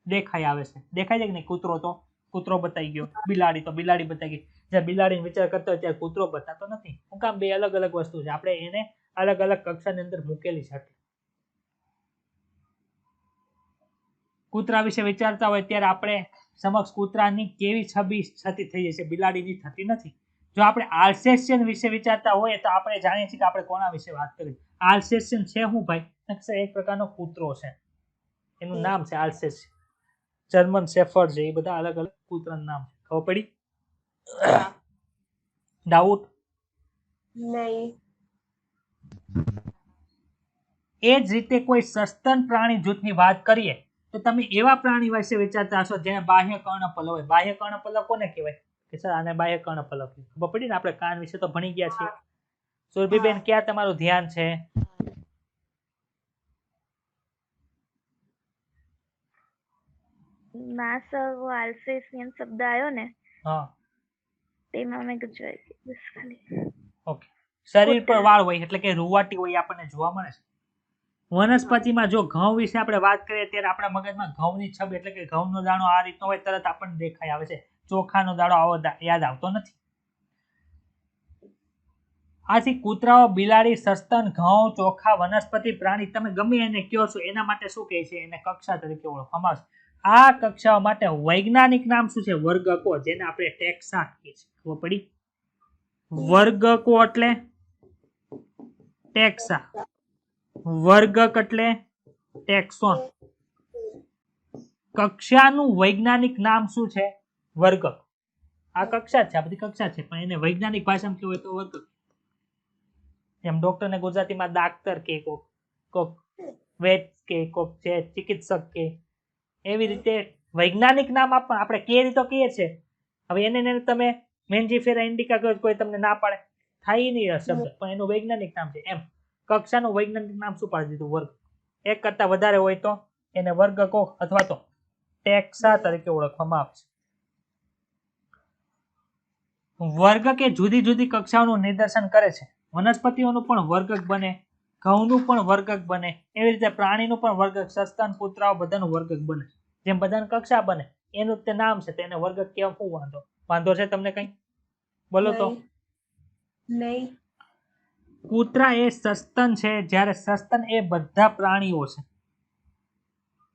દેખાઈ આવે છે. દેખાય છે કે નહીં? કૂતરો તો કૂતરો બતાવી ગયો, બિલાડી તો બિલાડી બતાવી ગઈ. જ્યારે બિલાડીનો વિચાર કરતો હોય ત્યારે કૂતરો બતાતો નથી. શું કામ? બે અલગ અલગ વસ્તુ છે, આપણે એને અલગ અલગ કક્ષાની અંદર મૂકેલી છે. કૂતરા વિશે વિચારતા હોય ત્યારે આપણે સમક્ષ કૂતરાની કેવી છબી છતી થઈ જશે? બિલાડીની થતી નથી. જો આપણે આલ્સેશિયન વિશે વિચારતા હોય તો આપણે જાણીએ છીએ કે આપણે કોના વિશે વાત કરી. આલ્સેશિયન છે શું ભાઈ? એક પ્રકારનો કૂતરો છે, એનું નામ છે આલ્સેશિયન. જર્મન શેફર્ડ છે, એ બધા અલગ અલગ કૂતરાનું નામ છે. ખબર પડી? ડાઉટ? નહીં એ જ રીતે કોઈ સસ્તન પ્રાણી જૂથની વાત કરીએ તો તમે એવા પ્રાણી વિશે વિચારતા હશો જેને બાહ્ય કર્ણપલવ હોય. બાહ્ય કર્ણપલવ કોને કહેવાય? કે સર આને બાહ્ય કર્ણપલવ. ખબર પડી ને? આપણે કાન વિશે તો ભણી ગયા છીએ. સુરભીબેન, ક્યાં તમારું ધ્યાન છે? ના સર, वो अल्सेशियन शब्द आयो ने હા તેમાં મેં જોઈ બસ ખાલી. ઓકે. શરીર પર વાળ હોય એટલે કે રૂવાટી હોય આપણને જોવા મળે છે. વનસ્પતિમાં જો ઘઉં વિશે આપણે વાત કરીએ ત્યારે આપણા મગજમાં ઘઉંની છબી એટલે કે ઘઉંનો દાણો આ રીતનો હોય તરત આપણને દેખાઈ આવે છે. ચોખાનો દાણો આવો યાદ આવતો નથી. આથી કૂતરાઓ, બિલાડી, સસ્તન, ઘઉં, ચોખા, વનસ્પતિ, પ્રાણી તમે ગમે એને કહો છો એના માટે શું કહે છે? એને કક્ષા તરીકે ઓળખવામાં આવે છે. આ કક્ષાઓ માટે વૈજ્ઞાનિક નામ શું છે? વર્ગકો, જેને આપણે ટેક્સા કહીએ છીએ. ખબર પડી? વર્ગકો એટલે ટેક્સા, વર્ગક એટલે ટેક્સોન. કક્ષાનું વૈજ્ઞાનિક નામ શું છે? વર્ગક. આ કક્ષા છે, આ બધી કક્ષા છે, પણ એને વૈજ્ઞાનિક ભાષામાં કહેવાય તો વર્ગક. એમ ડોક્ટર ને ગુજરાતીમાં ડાક્ટર કે, કોક વૈદ કે, કોક છે ચિકિત્સક કે, એવી રીતે વૈજ્ઞાનિક નામ આપણે કે રીતે કહીએ છીએ. હવે એને તમે મેન્જીફેરા ઇન્ડિકા કહો કોઈ તમને ના પાડે, થાય નહીં શબ્દ, પણ એનું વૈજ્ઞાનિક નામ છે. એમ કક્ષાનું વૈજ્ઞાનિક નામ શું પાડી દીધું? વર્ગ. એક કરતા વધારે હોય તો એને વર્ગકો અથવા તો ટેક્સા તરીકે ઓળખવામાં આવે છે. વર્ગ કે જુદી જુદી કક્ષાઓનું નિદર્શન કરે છે. વનસ્પતિઓનું પણ વર્ગક બને, ઘઉંનું પણ વર્ગક બને, એવી રીતે પ્રાણીનું પણ વર્ગક, સસ્તન, કૂતરાઓ બધાનું વર્ગક બને. જેમ બધાની કક્ષા બને એનું તે નામ છે, તેને વર્ગક કેવા શું વાંધો છે તમને કઈ? બોલો તો. નહીં. કૂતરા એ સસ્તન છે, જ્યારે સસ્તન એ બધા પ્રાણીઓ છે.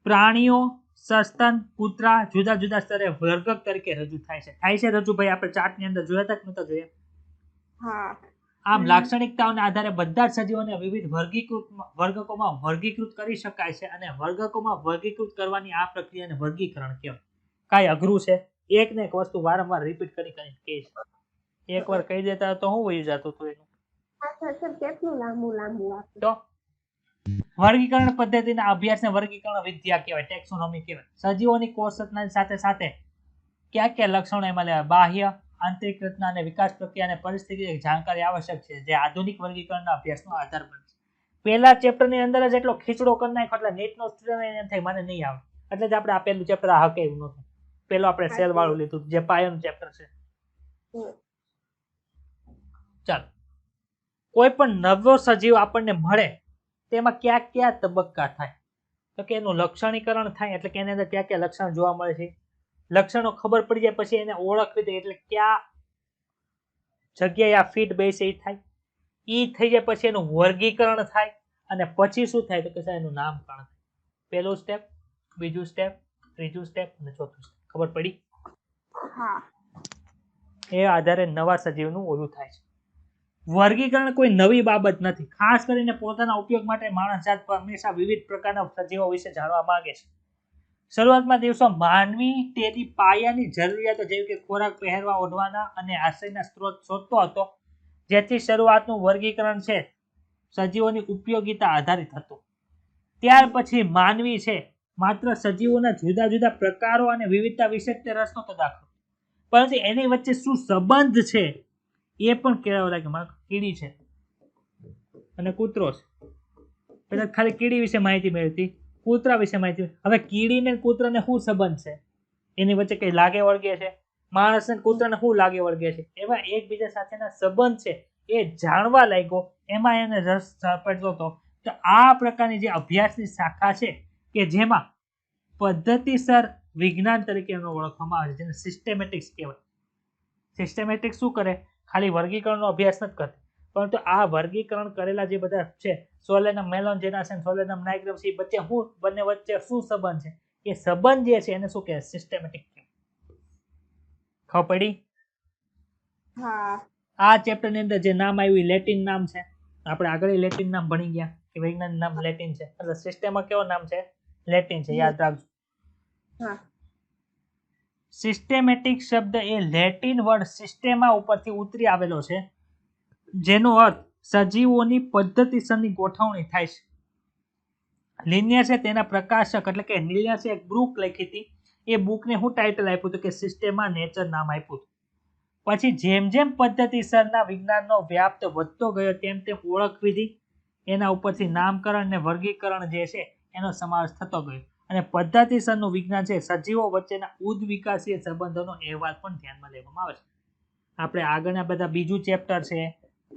પ્રાણીઓ, સસ્તન, કૂતરા જુદા જુદા સ્તરે વર્ગક તરીકે રજૂ થાય છે. રજૂભાઈ આપણે ચાર્ટની અંદર જોયા હતા કે નતા જોયા? હા. આમ લાક્ષણિકતાઓના આધારે બધા જ સજીવોને વિવિધ વર્ગકોમાં વર્ગીકૃત કરી શકાય છે, અને વર્ગકોમાં વર્ગીકૃત કરવાની આ પ્રક્રિયાને વર્ગીકરણ કહેવાય. કાંઈ અઘરું છે? એક ને એક વસ્તુ વારંવાર રિપીટ કરી કહીશ. એકવાર કહી દેતા તો હું વહી જતું હતું એનું. સર કેટલું લાંબુ આપે તો વર્ગીકરણ પદ્ધતિના અભ્યાસને વર્ગીકરણ વિદ્યા કહેવાય, ટેક્સોનોમી કહેવાય. સજીવોની કોષ રચના સાથે સાથે કયા કયા લક્ષણો એમાં લેવાય? બાહ્ય, આંતરિક રચના અને વિકાસ પ્રક્રિયા અને પરિસ્થિતિ જાણકારી આવશ્યક છે, જે આધુનિક વર્ગીકરણના અભ્યાસનો આધાર બને છે. પહેલા ચેપ્ટરની અંદર જ એટલો ખીચડો કરી નાખ્યો એટલે નીટનો સ્ટુડન્ટ એમ થાય મને નહીં આવે, એટલે જ આપણે આ પહેલું ચેપ્ટર આ હકે એવું નહોતું. પેલો આપણે સેલ વાળું લીધું જે પાયાનું ચેપ્ટર છે. ચાલો, કોઈ પણ નવો સજીવ આપણને મળે તેમાં કયા કયા તબક્કા થાય? તો કે એનું લક્ષણીકરણ થાય, એટલે કે એની અંદર કયા કયા લક્ષણ જોવા મળે છે. લક્ષણો ખબર પડી જાય પછી એને ઓળખવી દે, એટલે કયા જગ્યાએ આ ફીટ બેસે એ થાય. ઈ થઈ જાય પછી એનું વર્ગીકરણ થાય, અને પછી શું થાય તો કે એનું નામકરણ થાય. પહેલું સ્ટેપ, બીજું સ્ટેપ, ત્રીજું સ્ટેપ અને ચોથું સ્ટેપ. ખબર પડી? હા. એ આધારે નવા સજીવનું ઓલું થાય છે. વર્ગીકરણ કોઈ નવી બાબત નથી. ખાસ કરીને પોતાના ઉપયોગ માટે માણસ જાત હંમેશા વિવિધ પ્રકારના સજીવો વિશે જાણવા માંગે છે. શરૂઆતમાં દિવસો માનવી તેની પાયાની જરૂરિયાતો જેવી કે ખોરાક, પહેરવા, ઓઢવાના અને આશ્રયના સ્ત્રોત શોધતો હતો, જેથી શરૂઆતનું વર્ગીકરણ છે સજીવોની ઉપયોગિતા આધારિત હતું. ત્યાર પછી માનવી છે માત્ર સજીવોના જુદા જુદા પ્રકારો અને વિવિધતા વિશે તે રસ નહોતો દાખલો, પરંતુ એની વચ્ચે શું સંબંધ છે એ પણ કહેવા લાગે. કીડી છે અને કૂતરો છે. પેલા ખાલી કીડી વિશે માહિતી મેળવી, કૂતરા વિશે માહિતી. હવે કીડી ને કૂતરાને શું સંબંધ છે? એની વચ્ચે કઈ લાગે વળગે છે? માણસ ને કૂતરાને શું લાગે વળગે છે? એવા એકબીજા સાથેના સંબંધ છે એ જાણવા લાગ્યો, એમાં એને રસ પડતો હતો. તો આ પ્રકારની જે અભ્યાસની શાખા છે કે જેમાં પદ્ધતિસર વિજ્ઞાન તરીકે એનો ઓળખવામાં આવે છે, જેને સિસ્ટેમેટિક્સ કહેવાય. સિસ્ટેમેટિક્સ શું કરે? ખાલી વર્ગીકરણનો અભ્યાસ નથી કરતી, પરંતુ આ વર્ગીકરણ કરેલા જે બધા છે, સોલેનમ મેલોન્જેનાસ અને સોલેનમ નાઇગ્રમ, એ વચ્ચે શું બંને વચ્ચે શું સંબંધ છે? એ સંબંધ જે છે એને શું કહેવાય? સિસ્ટેમેટિક કહેવાય. ખબર પડી? હા. આ ચેપ્ટરની અંદર જે નામ આવ્યું લેટિન નામ છે. આપણે આગળ લેટિન નામ ભણી ગયા કે વૈજ્ઞાનિક નામ લેટિન છે, એટલે સિસ્ટમમાં કેવો નામ છે? લેટિન છે. યાદ રાખજો. હા. સિસ્ટેમેટિક શબ્દ એ લેટિન વર્ડ સિસ્ટેમા ઉપરથી ઉતરી આવેલો છે, જેનો અર્થ સજીવોની પદ્ધતિસરની ગોઠવણી થાય છે. લિનિયસે તેના પ્રકાશક એટલે કે લિનિયસે એક બુક લખી હતી. એ બુકને હું ટાઇટલ આપ્યું હતું કે સિસ્ટેમા નેચર નામ આપ્યું. પછી જેમ જેમ પદ્ધતિસરના વિજ્ઞાનનો વ્યાપ્ત વધતો ગયો તેમ તેમ ઓળખ વિધિ, એના ઉપરથી નામકરણ અને વર્ગીકરણ જે છે એનો સમાવેશ થતો ગયો, અને પદ્ધતિસરનું વિજ્ઞાન છે સજીવો વચ્ચેના ઉદ્વિકાસીય સંબંધોનો અહેવાલ પણ ધ્યાનમાં લેવામાં આવે છે. આપણે આગળના બધા બીજું ચેપ્ટર છે,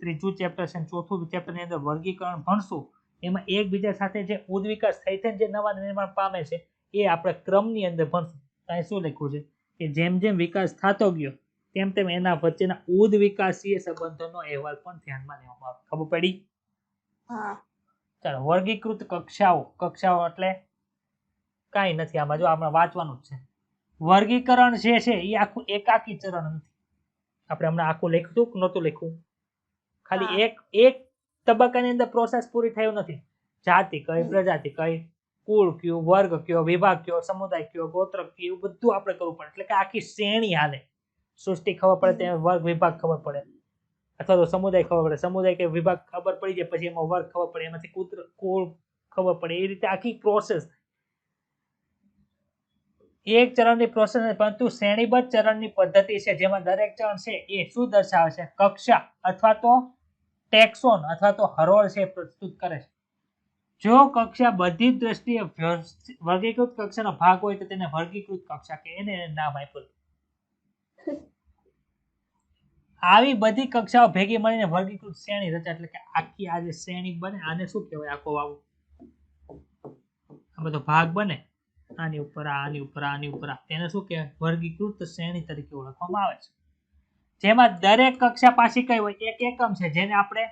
ત્રીજું ચેપ્ટર છે, ચોથું ચેપ્ટરની અંદર વર્ગીકરણ ભણશું. એમાં એકબીજા સાથે જે ઉદ્વિકાસ થઈ થઈને જે નવા નિર્માણ પામે છે એ આપણે ક્રમની અંદર ભણશું. અહીં શું લખ્યું છે કે જેમ જેમ વિકાસ થતો ગયો તેમ તેમ એના વચ્ચેના ઉદ્વિકાસીય સંબંધોનો અહેવાલ પણ ધ્યાનમાં લેવામાં આવે. ખબર પડી? હા. ચાલો, વર્ગીકૃત કક્ષાઓ એટલે કાંઈ નથી. આમાં જો આપણે વાંચવાનું જ છે. વર્ગીકરણ જે છે એ આખું એકાકી ચરણ નથી. આપણે હમણાં આખું લખ્યું કે નહોતું લખ્યું? ખાલી એક તબક્કાની અંદર પ્રોસેસ પૂરી થયું નથી. જાતિ કઈ, પ્રજાતિ કઈ, કુળ કયો, વર્ગ કયો, વિભાગ કયો, સમુદાય કયો, ગોત્ર કયો, એવું બધું આપણે કરવું પડે. એટલે કે આખી શ્રેણી હાલે. સૃષ્ટિ ખબર પડે ત્યાં વર્ગ વિભાગ ખબર પડે, અથવા તો સમુદાય ખબર પડે, સમુદાય કે વિભાગ ખબર પડી જાય પછી એમાં વર્ગ ખબર પડે, એમાંથી કુળ ખબર પડે. એ રીતે આખી પ્રોસેસ. એક ચરણની પ્રોસેસ, પરંતુ શ્રેણીબદ્ધ ચરણની પદ્ધતિ છે જેમાં દરેક ચરણ છે એ શું દર્શાવે છે? કક્ષા અથવા તો ટેક્સોન અથવા તો હરોળ છે પ્રસ્તુત કરે છે. જો કક્ષા બધી જ દ્રષ્ટિએ વર્ગીકૃત કક્ષાનો ભાગ હોય તો તેને વર્ગીકૃત કક્ષા કે એને નામ આપ્યું. આવી બધી કક્ષાઓ ભેગી મળીને વર્ગીકૃત શ્રેણી રચાય એટલે કે આખી આ જે શ્રેણી બને આને શું કહેવાય? આખો આવું આ બધો ભાગ બને આની ઉપર આની ઉપર આની ઉપર તેને શું કહેવાય? વર્ગીકૃત શ્રેણી તરીકે ઓળખવામાં આવે છે. જેમાં દરેક કક્ષા પાછી કઈ હોય? એક એકમ છે જેને આપણે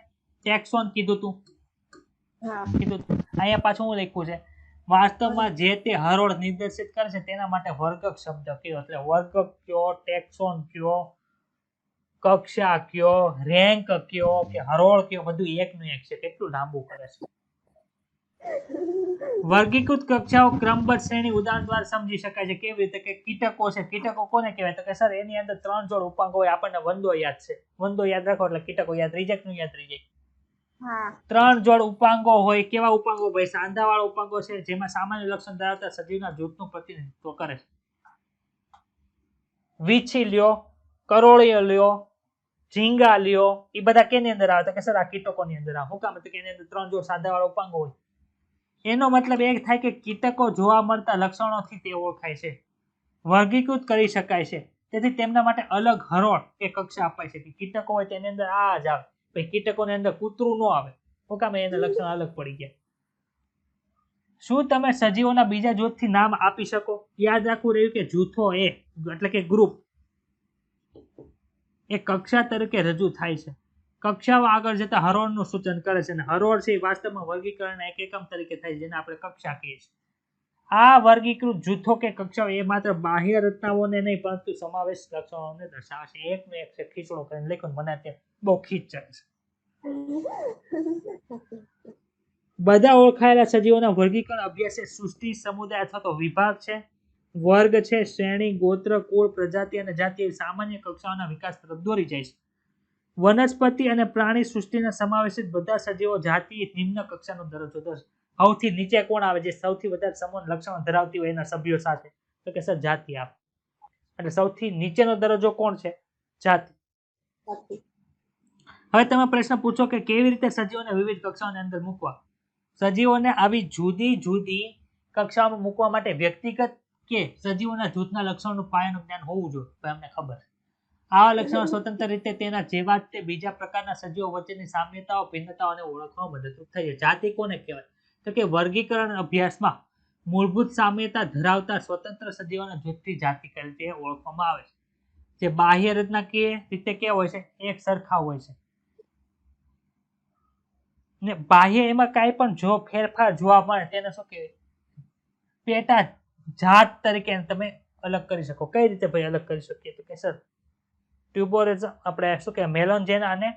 ટેક્સોન કીધું હતું. અહીંયા પાછું હું લખ્યું છે વાસ્તવમાં જે તે હરોળ નિર્દેશિત કરે છે તેના માટે વર્ગક શબ્દ કયો એટલે વર્ગક કયો, ટેક્સોન કયો, કક્ષા કયો, રેન્ક કયો કે હરોળ કયો, બધું એકનું એક છે. કેટલું લાંબુ કરે છે. વર્ગીકૃત કક્ષાઓ ક્રમબદ્ધ શ્રેણી ઉદાહરણ દ્વારા સમજી શકાય છે. કેવી રીતે? કે કીટકો છે. કીટકો કોને કહેવાય? તો કે સર એની અંદર 3 જોડ ઉપાંગો હોય. આપણને વંદો યાદ છે. વંદો યાદ રાખો એટલે કીટકો યાદ રહી જાય કે યાદ રહી જાય? 3 જોડ ઉપાંગો હોય. કેવા ઉપાંગો ભાઈ? સાંધાવાળા ઉપાંગો છે જેમાં સામાન્ય લક્ષણ ધરાવતા સજીવના જૂથનું પ્રતિનિધિત્વ કરે છે. વીછી લ્યો, કરોળીઓ લ્યો, ઝીંગા લ્યો, એ બધા કેની અંદર આવે? તો કે સર આ કીટકોની અંદર આવે. શું કામ? તો કે એની અંદર 3 જોડ સાંધાવાળા ઉપાંગો હોય. એનો મતલબ એ થાય કે કીટકો જોવા મળતા લક્ષણોથી તે ઓળખાય છે, વર્ગીકૃત કરી શકાય છે. તેથી તેમના માટે અલગ હરોળ કે કક્ષા અપાય છે. કીટકો હોય તેની અંદર આ જ આવે. ભાઈ કીટકોની અંદર કૂતરું ન આવે. શું કામ? એના લક્ષણ અલગ પડી ગયા. શું તમે સજીવોના બીજા જૂથથી નામ આપી શકો? યાદ રાખવું રહ્યું કે જૂથો એ એટલે કે ગ્રુપ એ કક્ષા તરીકે રજૂ થાય છે. કક્ષાઓ આગળ જતા હરોળનું સૂચન કરે છે અને હરોળ છે વાસ્તવમાં વર્ગીકરણના એક એકમ તરીકે થાય છે જેને આપણે કક્ષા કહીએ છીએ. આ વર્ગીકૃત જૂથો કે કક્ષાઓ એ માત્ર બાહ્ય રચનાઓને નહીં પરંતુ સમાવેશ લક્ષણોને દર્શાવે છે. એકનો એક છે ખીચડો કરીને લખ્યું મને અત્યારે બહુ ખીચ ચડે છે. બધા ઓળખાયેલા સજીવોના વર્ગીકરણ અભ્યાસ એ સૃષ્ટિ, સમુદાય અથવા તો વિભાગ છે, વર્ગ છે, શ્રેણી, ગોત્ર, કુળ, પ્રજાતિ અને જાતિ સામાન્ય કક્ષાઓના વિકાસ તરફ દોરી જાય છે. વનસ્પતિ અને પ્રાણી સૃષ્ટિના સમાવેશિત બધા સજીવો જાતિ નિમ્ન કક્ષાનો દરજ્જો ધરાવે. સૌથી નીચે કોણ આવે? જે સૌથી વધારે સમાન લક્ષણો ધરાવતી હોય એના સભ્યો સાથે. તો કે સર જાતિ આવે. એટલે સૌથી નીચેનો દરજ્જો કોણ છે? જાતિ. હવે તમે પ્રશ્ન પૂછો કે કેવી રીતે સજીવોને વિવિધ કક્ષાઓની અંદર મૂકવા? સજીવોને આવી જુદી જુદી કક્ષાઓમાં મૂકવા માટે વ્યક્તિગત કે સજીવોના જૂથના લક્ષણોનું પાયાનું જ્ઞાન હોવું જોઈએ. તો અમને ખબર છે આવા લક્ષણો સ્વતંત્ર રીતે તેના જેવા જ તે બીજા પ્રકારના સજીવો વચ્ચેની સામ્યતાઓ, ભિન્નતાઓને ઓળખવામાં મદદરૂપ થાય છે. જાતિ કોને કહેવાય? તો કે વર્ગીકરણ અભ્યાસમાં મૂળભૂત સામ્યતા ધરાવતા સ્વતંત્ર સજીવોના જૂથથી જાતિ તરીકે ઓળખવામાં આવે છે. જે બાહ્ય રચનાકીય રીતે કેવા હોય છે? એક સરખા હોય છે ને બાહ્ય એમાં કાંઈ પણ જો ફેરફાર જોવા મળે તેને શું કહેવાય? પેટા જાત તરીકે તમે અલગ કરી શકો. કઈ રીતે ભાઈ અલગ કરી શકીએ? તો કે સર ટ્યુબોરિઝમ આપણે શું કહેવાય? મેલોન્જેના અને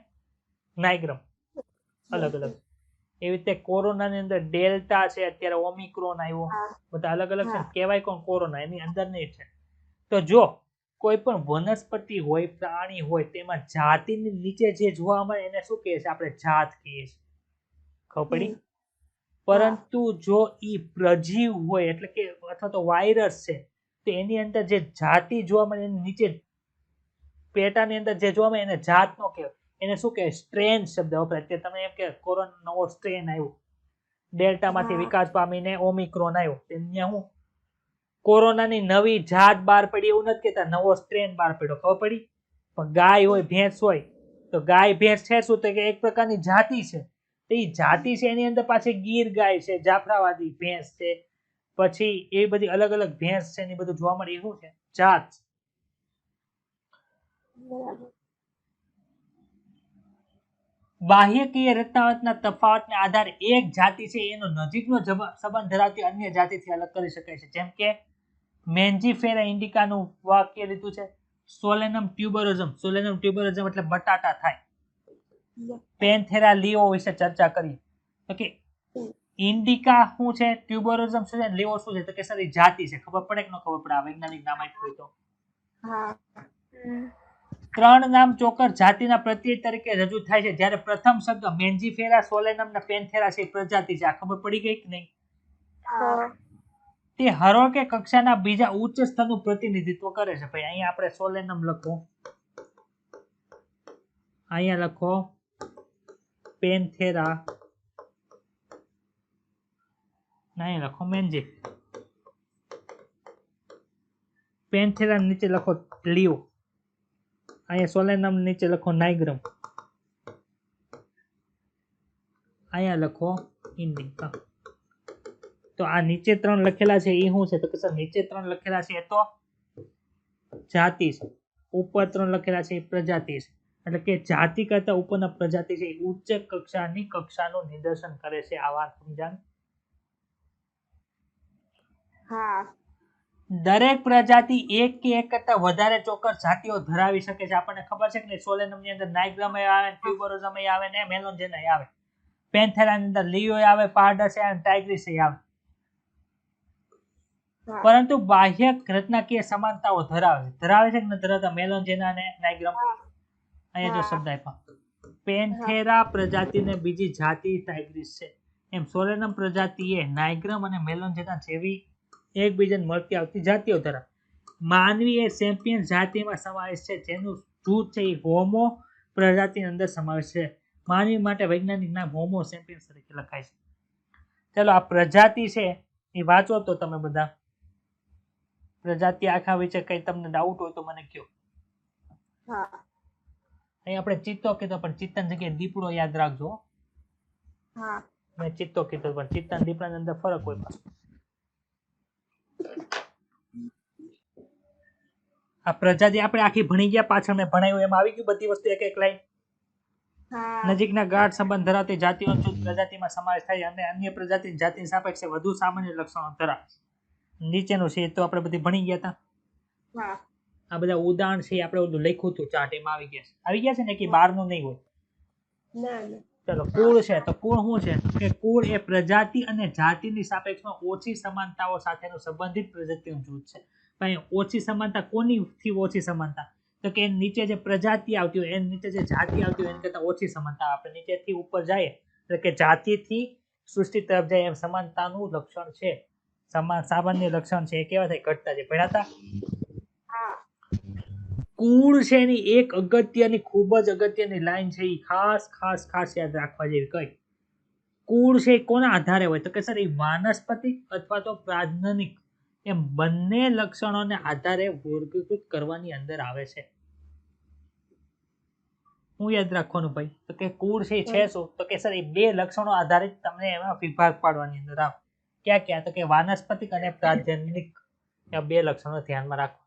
નાઇગ્રમ અલગ અલગ. એવી રીતે કોરોનાની અંદર ડેલ્ટા છે, અત્યારે ઓમિક્રોન આવ્યો, બધા અલગ અલગ છે. કહેવાય કોણ? કોરોના. એની અંદર નહીં છે. તો જો કોઈ પણ વનસ્પતિ હોય, પ્રાણી હોય, તેમાં જાતિની નીચે જે જોવા મળે એને શું કહે છે? આપણે જાત કહીએ છીએ. ખબર પડી? પરંતુ જો ઈ પ્રજીવ હોય એટલે કે અથવા તો વાયરસ છે તો એની અંદર જે જાતિ જોવા મળે એની નીચે પેટાની અંદર જે જોવા મળે એને જાત નો કહેવાય. એને શું કહેવાય? સ્ટ્રેન શબ્દ વપરાય. તે તમે એમ કે કોરોના નવો સ્ટ્રેન આવ્યો, ડેલ્ટામાંથી વિકાસ પામીને ઓમિક્રોન આવ્યો, ત્યાં હું કોરોનાની નવી જાત બહાર પડી એવું નથી કહેતા, નવો સ્ટ્રેન બહાર પડ્યો. ખબર પડી? પણ ગાય હોય, ભેંસ હોય તો ગાય ભેંસ છે શું? તો કે એક પ્રકારની જાતિ છે. તો એ જાતિ છે એની અંદર પાછી ગીર ગાય છે, જાફરાવાદી ભેંસ છે, પછી એ બધી અલગ અલગ ભેંસ છે એ બધું જોવા મળે. એવું છે જાત. બાહ્યકીય રચનાત્મકના તફાવતને આધારે એક જાતિ છે એનો નજીકનો સંબંધ ધરાવતી અન્ય જાતિથી અલગ કરી શકાય છે. જેમ કે મેન્જીફેરા ઇન્ડિકાનું વાક્ય લીધું છે સોલેનમ ટ્યુબરોઝમ. સોલેનમ ટ્યુબરોઝમ એટલે બટાટા થાય. પેન્થેરા લીઓ વિશે ચર્ચા કરી. તો કે ઇન્ડિકા શું છે, ટ્યુબરોઝમ શું છે, લીઓ શું છે? તો કે સર એ જાતિ છે. ખબર પડે કે ન ખબર પડે? આ વૈજ્ઞાનિક નામ આપ્યું તો 3 નામ ચોક્કસ જાતિના પ્રત્યય તરીકે રજૂ થાય છે. જ્યારે પ્રથમ શબ્દ મેન્જીફેરા, સોલેનમ ને પેન્થેરા છે પ્રજાતિ છે. આ ખબર પડી ગઈ કે નહીં? તે હરોળ કે કક્ષાના બીજા ઉચ્ચ સ્તરનું પ્રતિનિધિત્વ કરે છે. ભાઈ અહીંયા આપણે સોલેનમ લખો, અહીંયા લખો પેન્થેરા, અહીં લખો મેન્જી. પેન્થેરા નીચે લખો લિયો. અહીંયા સોલેનમ નીચે લખો નાઇગ્રમ. અહીંયા લખો ઇન્ડિકા. તો આ નીચે 3 લખેલા છે એ શું છે? તો કે સર નીચે 3 લખેલા છે એ તો જાતિ છે, ઉપર 3 લખેલા છે એ પ્રજાતિ છે. એટલે કે જાતિ કરતા ઉપરના પ્રજાતિ છે એ ઉચ્ચ કક્ષાની કક્ષાનું નિદર્શન કરે છે. આ વાત સમજાણ? હા. દરેક પ્રજાતિ એક કે એક કરતા વધારે ચોક્કસ જાતિઓ ધરાવી શકે છે. આપણને ખબર છે કે નહીં, સોલેનમ ની અંદર નાઇગ્રમ આવે, ટ્યુબરોઝમ આવે ને મેલોન્જેના આવે, પેન્થેરા ની અંદર લિયો આવે, પારડસ આવે, ટાઇગ્રીસ આવે. હા. પરંતુ બાહ્ય રચનાકીય સમાનતાઓ ધરાવે છે કે ન ધરાવતા મેલોન્જેના અને નાઇગ્રમ? અહીંયા જો હા. શબ્દ આપ્યા, પેન્થેરા પ્રજાતિને બીજી જાતિ ટાઇગ્રીસ છે. એમ સોલેનમ પ્રજાતિએ નાઇગ્રમ અને મેલોન્જેના જેવી એકબીજાને મળતી આવતી જાતિઓ ધરાવે. માનવી એ સેમ્પિયન જાતિમાં સમાવેશ છે, જેનું જૂથ છે એ હોમો પ્રજાતિની અંદર સમાવેશ છે. માનવી માટે વૈજ્ઞાનિક નામ હોમો સેમ્પિયન્સ તરીકે લખાય છે. ચાલો, આ પ્રજાતિ છે એ વાંચો તો તમે બધા. પ્રજાતિ આખા વિશે કઈ તમને ડાઉટ હોય તો મને કહો. હા. અહીં આપણે ચિત્તો કીધો, પણ ચિત્તાની જગ્યાએ દીપડો યાદ રાખજો. હા. મેં ચિત્તો કીધો, પણ ચિત્તા અને દીપડાની અંદર ફરક હોય પાછો. આ પ્રજાતિ આપણે આખી ભણી ગયા, પાછળ મેં ભણાવ્યું એમાં આવી ગયું બધી વસ્તુ એક એક લાઈન. હા. નજીકના ગાઢ સંબંધ ધરાવતી જાતિઓ જૂથ પ્રજાતિમાં સમાવેશ થાય અને અન્ય પ્રજાતિની જાતિની સાપેક્ષે વધુ સામાન્ય લક્ષણો ધરાવે છે. નીચેનું છે તો આપણે બધી ભણી ગયા હતા. હા. આ બધા ઉદાહરણ છે આપણે બધું લખ્યું હતું ચાર્ટ, એમાં આવી ગયા છે ને, કે બહારનું નહીં હોય. ના ના. ચલો, કુળ છે તો કુળ શું છે? કે કુળ એ પ્રજાતિ અને જાતિની સાપેક્ષમાં ઓછી સમાનતાઓ સાથેનું સંબંધિત પ્રજાતિનું જૂથ છે. પણ ઓછી સમાનતા કોનીથી ઓછી સમાનતા? તો કે નીચે જે પ્રજાતિ આવતી હોય એની નીચે જે જાતિ આવતી હોય એની કરતા ઓછી સમાનતા. આપણે નીચેથી ઉપર જાય એટલે કે જાતિથી સૃષ્ટિ તરફ જાય એમ સમાનતાનું લક્ષણ છે, સામાન્ય લક્ષણ છે. એ કેવા થાય? ઘટતા છે. ભણાતા? હા. કુળ છે એની એક અગત્યની, ખૂબ જ અગત્યની લાઈન છે, એ ખાસ યાદ રાખવા જેવી. કઈ? કુળ છે એ કોના આધારે હોય? તો કે સર એ વાનસ્પતિક અથવા તો પ્રાજનનિક એમ બંને લક્ષણોને આધારે વર્ગીકૃત કરવાની અંદર આવે છે. હું યાદ રાખવાનું ભાઈ? તો કે કુળ છે એ છે શું? તો કે સર એ બે લક્ષણો આધારિત તમને એમાં વિભાગ પાડવાની અંદર આવે. ક્યાં? તો કે વાનસ્પતિક અને પ્રાજનનિક. આ બે લક્ષણો ધ્યાનમાં રાખો.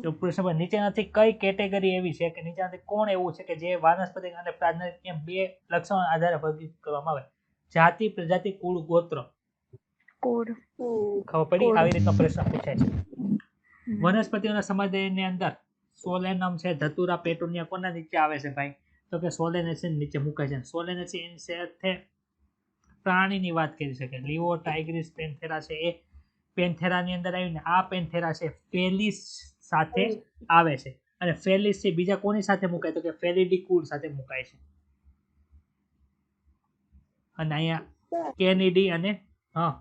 તો પ્રશ્ન નીચેનાથી કઈ કેટેગરી એવી છે કે નીચેનાથી કોણ એવું છે કે જે વાનસ્પતિક અને પ્રાજનનિક એમ બે લક્ષણો આધારે વર્ગીકૃત કરવામાં આવે? જાતિ, પ્રજાતિ, કુળ, ગોત્ર. કુળ. ખબર પડી? કુળ. આવી રીતનો પ્રશ્ન પૂછાય છે. વનસ્પતિઓના સમુદાયની અંદર સોલેનમ છે, ધતુરા, પેટુનિયા કોના નીચે આવે છે ભાઈ? તો કે સોલેનેસી નીચે મુકાય છે. સોલેનેસી એની સાથે પ્રાણીની વાત કરી શકે. લિયો, ટાઇગ્રીસ, પેન્થેરા છે એ પેન્થેરાની અંદર આવીને આ પેન્થેરા છે ફેલિસ સાથે આવે છે. અને ફેલિસ છે બીજા કોની સાથે મુકાય? તો કે ફેલિડી કુળ સાથે મુકાય છે. અને અહીંયા કેનિડી અને હા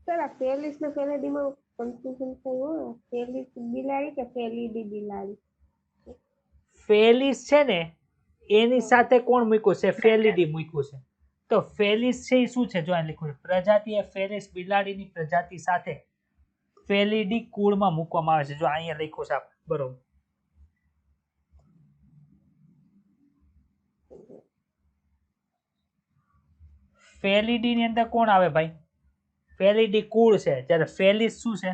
સર, આ ફેલિસ ને ફેલિડીમાં કન્ફ્યુઝન થયું હો. ફેલિસ બિલાડી કે ફેલિડી બિલાડી? ફેલિસ છે ને એની સાથે કોણ મૂક્યું છે? ફેલિડી મૂક્યું છે. તો ફેલિસ છે એ શું છે? જો આ લખ્યું છે પ્રજાતિ એ ફેલિસ બિલાડીની પ્રજાતિ સાથે ફેલિડી કુળમાં મૂકવામાં આવે છે. જો અહીંયા લખ્યું છે આપણે, બરોબર. ફેલિડી ની અંદર કોણ આવે ભાઈ? ફેલિડી કુળ છે, જ્યારે ફેલિસ શું છે?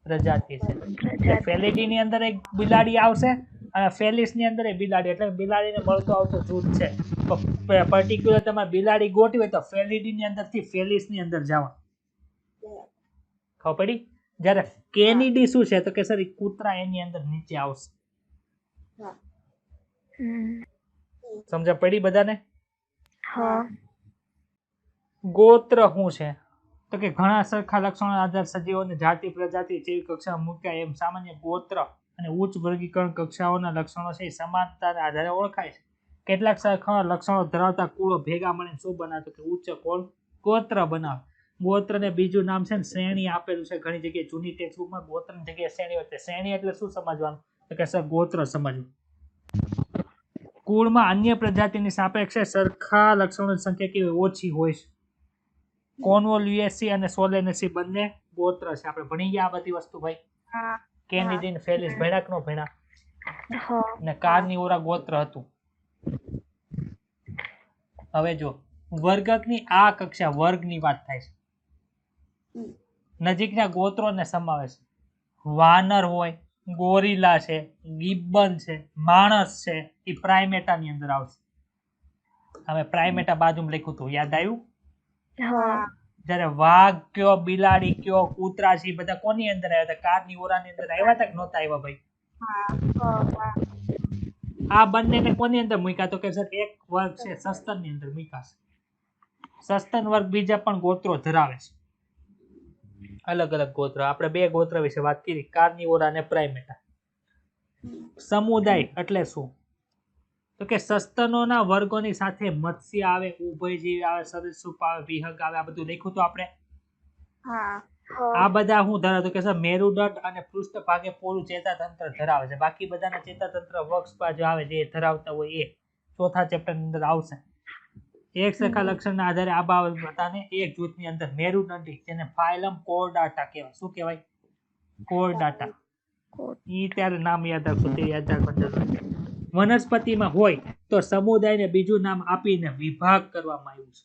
પ્રજાતિ છે. ફેલિડી ની અંદર એક બિલાડી આવશે અને ફેલિસ ની અંદર બિલાડી, એટલે બિલાડીને મળતો આવતો જૂથ છે. પર્ટિક્યુલર તમારે બિલાડી ગોઠવી હોય તો ફેલિડી ની અંદર થી ફેલિસ ની અંદર જવા. ખબર પડી? જ્યારે કેનિડી શું છે? તો કે સર કૂતરા એની અંદર નીચે આવશે. સમજ પડી બધાને? હા. ગોત્ર શું છે? તો કે ઘણા સરખા લક્ષણો આધાર સજીવોને જાતિ, પ્રજાતિ જેવી કક્ષામાં મૂક્યા એમ સામાન્ય ગોત્ર અને ઉચ્ચ વર્ગીકરણ કક્ષાઓના લક્ષણો છે સમાનતાના આધારે ઓળખાય છે. કેટલાક સરખા લક્ષણો ધરાવતા કુળો ભેગા મળીને શું બનાવતો કે ઉચ્ચ ગોત્ર બનાવે. ગોત્ર ને બીજું નામ છે ને શ્રેણી આપેલું છે ઘણી જગ્યાએ. જૂની ટેક્સ્ટબુકમાં ગોત્રની જગ્યાએ શ્રેણી હોય છે. શ્રેણી એટલે શું સમજવાનું? તો કે સર ગોત્ર સમજવું. કુળમાં અન્ય પ્રજાતિની સાપેક્ષે સરખા લક્ષણોની સંખ્યા કેવી ઓછી હોય છે. કોન્વોલ્યુએસી અને સોલેનેસી બંને ગોત્ર છે. આપણે ભણી ગયા આ બધી વસ્તુ ભાઈ. હા કેનિડીન ફેલિસ ભણ્યા કે ન ભણ્યા? હા ને કાર્નિવોરા ગોત્ર હતું. હવે જો વર્ગકની આ કક્ષા વર્ગની વાત થાય છે. હમ. નજીકના ગોત્રોને સમાવે છે. વાનર હોય, ગોરીલા છે, ગિબ્બન છે, માણસ છે, એ પ્રાઇમેટાની અંદર આવશે. હવે પ્રાઇમેટા બાજુમાં લખ્યું હતું, યાદ આવ્યું? હા જ્યારે વાઘ કયો, બિલાડી કયો, કૂતરા છે, એ બધા કોની અંદર આવ્યા હતા? કાર્નિવોરાની અંદર આવ્યા હતા કે નહોતા આવ્યા ભાઈ? હા આ બંનેને કોની અંદર મૂક્યા? તો કે સર એક વર્ગ છે સસ્તનની અંદર મૂક્યા છે. સસ્તન વર્ગ બીજા પણ ગોત્રો ધરાવે છે, અલગ અલગ ગોત્ર. આપણે બે ગોત્ર વિશે વાત કરી, કાર્નિવોરા અને પ્રાઇમેટા. સમુદાય એટલે શું? તો કે સસ્તનોના વર્ગોની સાથે મત્સ્ય આવે, ઉભયજીવી આવે, સરીસૃપ આવે, વિહંગ આવે. આ બધું લખ્યું તો આપણે. હા આ બધા હું ધરાવતો કે સર મેરુદંડ અને પૃષ્ઠભાગે પૂરું ચેતાતંત્ર ધરાવે છે. બાકી બધાના ચેતાતંત્ર વક્ષ બાજુ આવે જે ધરાવતા હોય એ ચોથા ચેપ્ટર ની અંદર આવશે. એક સરખા લક્ષણના આધારે આ બધાને એક જૂથની અંદર મેરુદંડી, જેને ફાઇલમ કોર્ડાટા કહેવાય. શું કહેવાય? કોર્ડાટા. ઈ ત્યારે નામ યાદ રાખશો તે યાદ રાખવાનું જરૂર નથી. વનસ્પતિમાં હોય તો સમુદાયને બીજું નામ આપીને વિભાગ કરવામાં આવ્યું છે.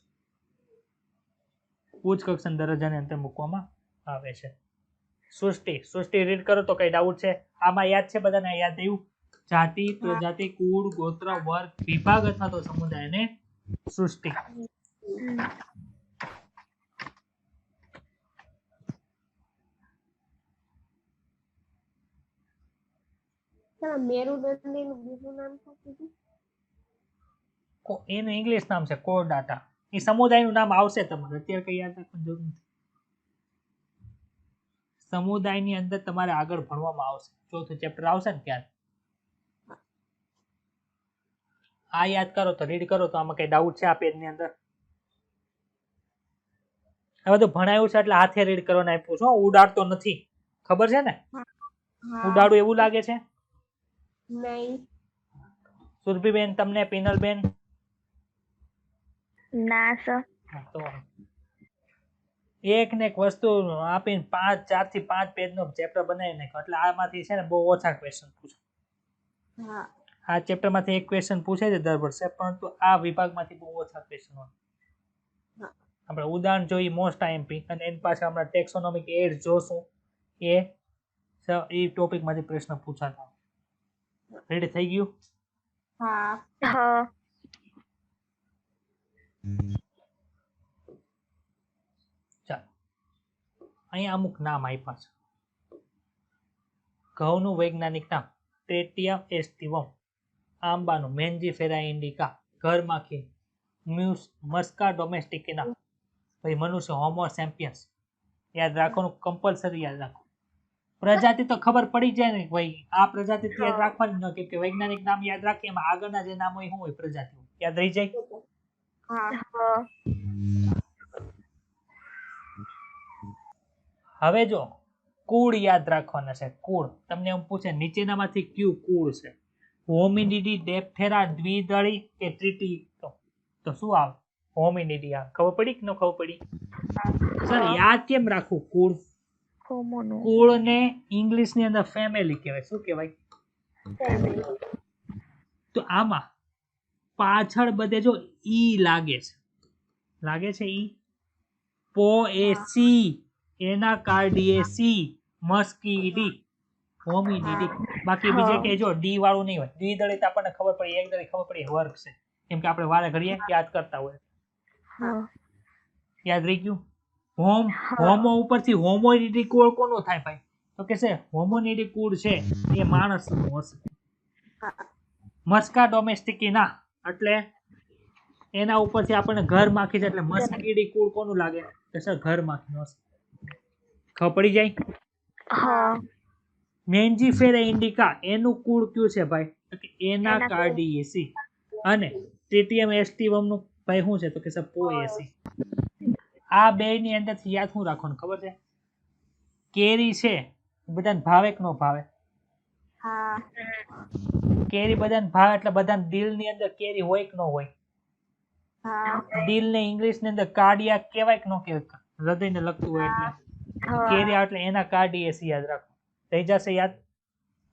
ઉચ્ચ કક્ષાના દરજ્જાની અંદર મૂકવામાં આવે છે. સૃષ્ટિ રીડ કરો તો કઈ ડાઉટ છે? આમાં યાદ છે બધાને? યાદ આવ્યું? જાતિ, પ્રજાતિ, કુળ, ગોત્ર, વર્ગ, વિભાગ અથવા તો સમુદાયને સૃષ્ટિ. મેરુદંડીનું બીજું નામ શું કીધું? એનું ઇંગ્લિશ નામ છે કોર્ડાટા. એ સમુદાયનું નામ આવશે તમારે, અત્યારે કઈ યાદ રાખવાની જરૂર નથી. સમુદાયની અંદર તમારે આગળ ભણવામાં આવશે, ચોથું ચેપ્ટર આવશે ને ત્યારે. આ યાદ કરો તો રીડ કરો તો આમાં કઈ ડાઉટ છે આ પેજની અંદર? આ બધું ભણાયું છે એટલે હાથે રીડ કરવાનું આપ્યું છે, ઉડાડતો નથી. ખબર છે ને? ઉડાડું એવું લાગે છે? નહીં. સુરભીબેન, તમને, પિનલબેન? ના સર. તો એક ને એક વસ્તુ આપીને 4 થી 5 પેજનો ચેપ્ટર બનાવી નાખ્યો એટલે આમાંથી છે ને બહુ ઓછા ક્વેશ્ચન પૂછે. હા આ ચેપ્ટરમાંથી એક ક્વેશ્ચન પૂછે છે દર વર્ષે, પરંતુ આ વિભાગમાંથી બહુ ઓછા ક્વેશ્ચન હોય. આપણે ઉદાહરણ જોઈએ મોસ્ટ આઈએમપી, અને એની પાછળ આપણે ટેક્સોનોમિક એડ જોશું, એ ટોપિકમાંથી પ્રશ્ન પૂછાતા. રેડી થઈ ગયું? હા હા ચાલો, અહીંયા અમુક નામ આપ્યા છે. ઘઉંનું વૈજ્ઞાનિક નામ ટેટિયમ એસ્ટિવમ. આંબાનું મેન્જીફેરા ઇન્ડિકા. ઘરમાખી મસ્કા ડોમેસ્ટિકના. ભાઈ મનુષ્ય હોમો સેમ્પિયન્સ. યાદ રાખવાનું, કમ્પલસરી યાદ રાખો. પ્રજાતિ તો ખબર પડી જાય ને ભાઈ, આ પ્રજાતિ યાદ રાખવાની ન, કેમ કે વૈજ્ઞાનિક નામ યાદ રાખીએ એમાં આગળના જે નામ હોય શું હોય? પ્રજાતિ યાદ રહી જાય. હા હવે જો કુળ યાદ રાખવાના છે. કુળ તમને એમ પૂછે નીચેનામાંથી કયું કુળ છે? હોમિનિડી, ડેપ્થેરા, દ્વિદળી કે ત્રિટી? તો શું આવે? હોમિનિડી. આ ખબર પડી કે ન ખબર પડી? સર યાદ કેમ રાખવું કુળ? કુળને ઇંગ્લિશની અંદર ફેમિલી કહેવાય. શું કહેવાય? તો આમાં પાછળ બધે જો ઈ લાગે છે, લાગે છે ઈ. પોએસી, એનાકાર્ડિયેસી, મસ્કીડી, હોમિનિડી. બાકી બીજે કે જો ડી વાળું નહીં હોય. દ્વિદળી તો આપણને ખબર પડી, એક દળી ખબર પડી વર્ગ છે, કેમ કે આપણે વારે ઘડીએ યાદ કરતા હોય. યાદ રહી ગયું? હોમો ઉપરથી હોમોનિડી કુળ કોનું થાય ભાઈ? તો કે છે હોમોનિડી કુળ છે એ માણસનું હશે. મસ્કા ડોમેસ્ટિકીના એટલે એના ઉપરથી આપણને ઘર માખી છે, એટલે મસ્કીડી કુળ કોનું લાગે? તો સર ઘર માખીનું હશે. ખબર પડી જાય? હા મેન્જીફેરા ઇન્ડિકા એનું કુળ કયું છે ભાઈ? તો કે એનાકાર્ડિયેસી. અને ટેટિયમ એસ્ટિવમ નું ભાઈ શું છે? તો કે સર પોએસી. આ બે ની અંદર યાદ શું રાખવાનું ખબર છે? કેરી છે બધાને ભાવે કે ન ભાવે? હા કેરી બધાને ભાવે એટલે બધાને દિલની અંદર કેરી હોય કે ન હોય? હા દિલ ને ઇંગ્લિશ ની અંદર કાર્ડિયા કહેવાય કે ન કહેવાય? હૃદયને લગતું હોય એટલે હા કેરિયા એટલે એના કાર્ડિયેસી યાદ રાખો. થઈ જશે યાદ.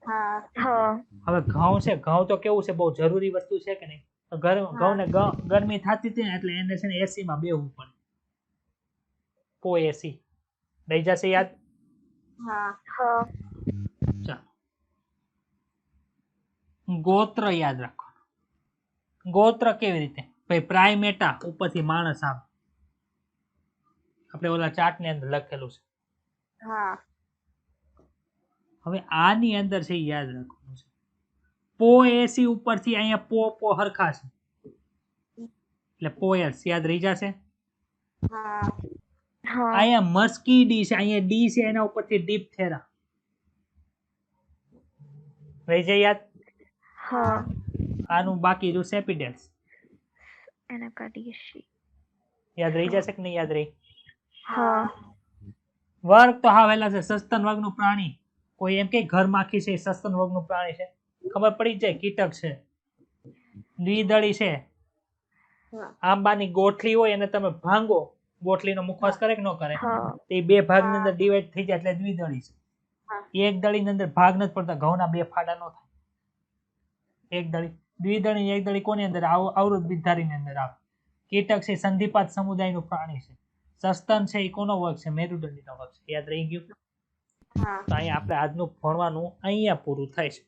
હા હા હવે ઘઉં છે, ઘઉં તો કેવું છે, બહુ જરૂરી વસ્તુ છે કે નહીં? તો ઘઉંને ગરમી થતી હતી ને એટલે એને છે ને એસી માં બેહવું પડે. પો એસી. થઈ જશે યાદ. હા હા ચાલો, ગોત્ર યાદ રાખો. ગોત્ર કેવી રીતે? ભાઈ પ્રાઇમેટા ઉપરથી માણસ આવે. આપણે ઓલા ચાર્ટ ની અંદર લખેલું છે. હા હવે આની અંદર છે ઈ યાદ રાખવાનું છે. પો એસી ઉપરથી અહીંયા પો હરખા છે એટલે પોયસ યાદ રહી જશે. હા હા અહીંયા મસ્કી ડી છે, અહીંયા ડી છે, એના ઉપરથી ડીપ થેરા રહી જાય યાદ. હા આનું બાકી જો સેપિડેન્સ એના કાઢીએ છીએ. યાદ રહી જશે કે નહીં યાદ રહી? હા વર્ગ તો હાવેલા છે. સસ્તન વર્ગનું પ્રાણી. કોઈ એમ કે ઘરમાખી છે, સસ્તન વર્ગનું પ્રાણી છે, ખબર પડી જ જાય. કીટક છે. દ્વિદળી છે. હા આંબાની ગોઠલી હોય એને તમે ભાંગો, ગોઠલીનો મુખવાસ કરે કે ન કરે? હા તે બે ભાગની અંદર ડિવાઈડ થઈ જાય એટલે દ્વિદળી છે. હા. એક દળીની અંદર ભાગ નથી પડતા, ઘઉંના બે ફાડા ન થાય. એક દળી, દ્વિદળી, એક દળી કોની અંદર? અવરોધ બિનધારીની અંદર આવે. કીટક છે, સંધિપાત સમુદાયનું પ્રાણી છે. સસ્તન છે, એ કોનો વર્ગ છે? મેરુદંડીનો વર્ગ છે. યાદ રહી ગયું. હા તો અહીંયા આપણે આજનું ભણવાનું અહીંયા પૂરું થાય છે.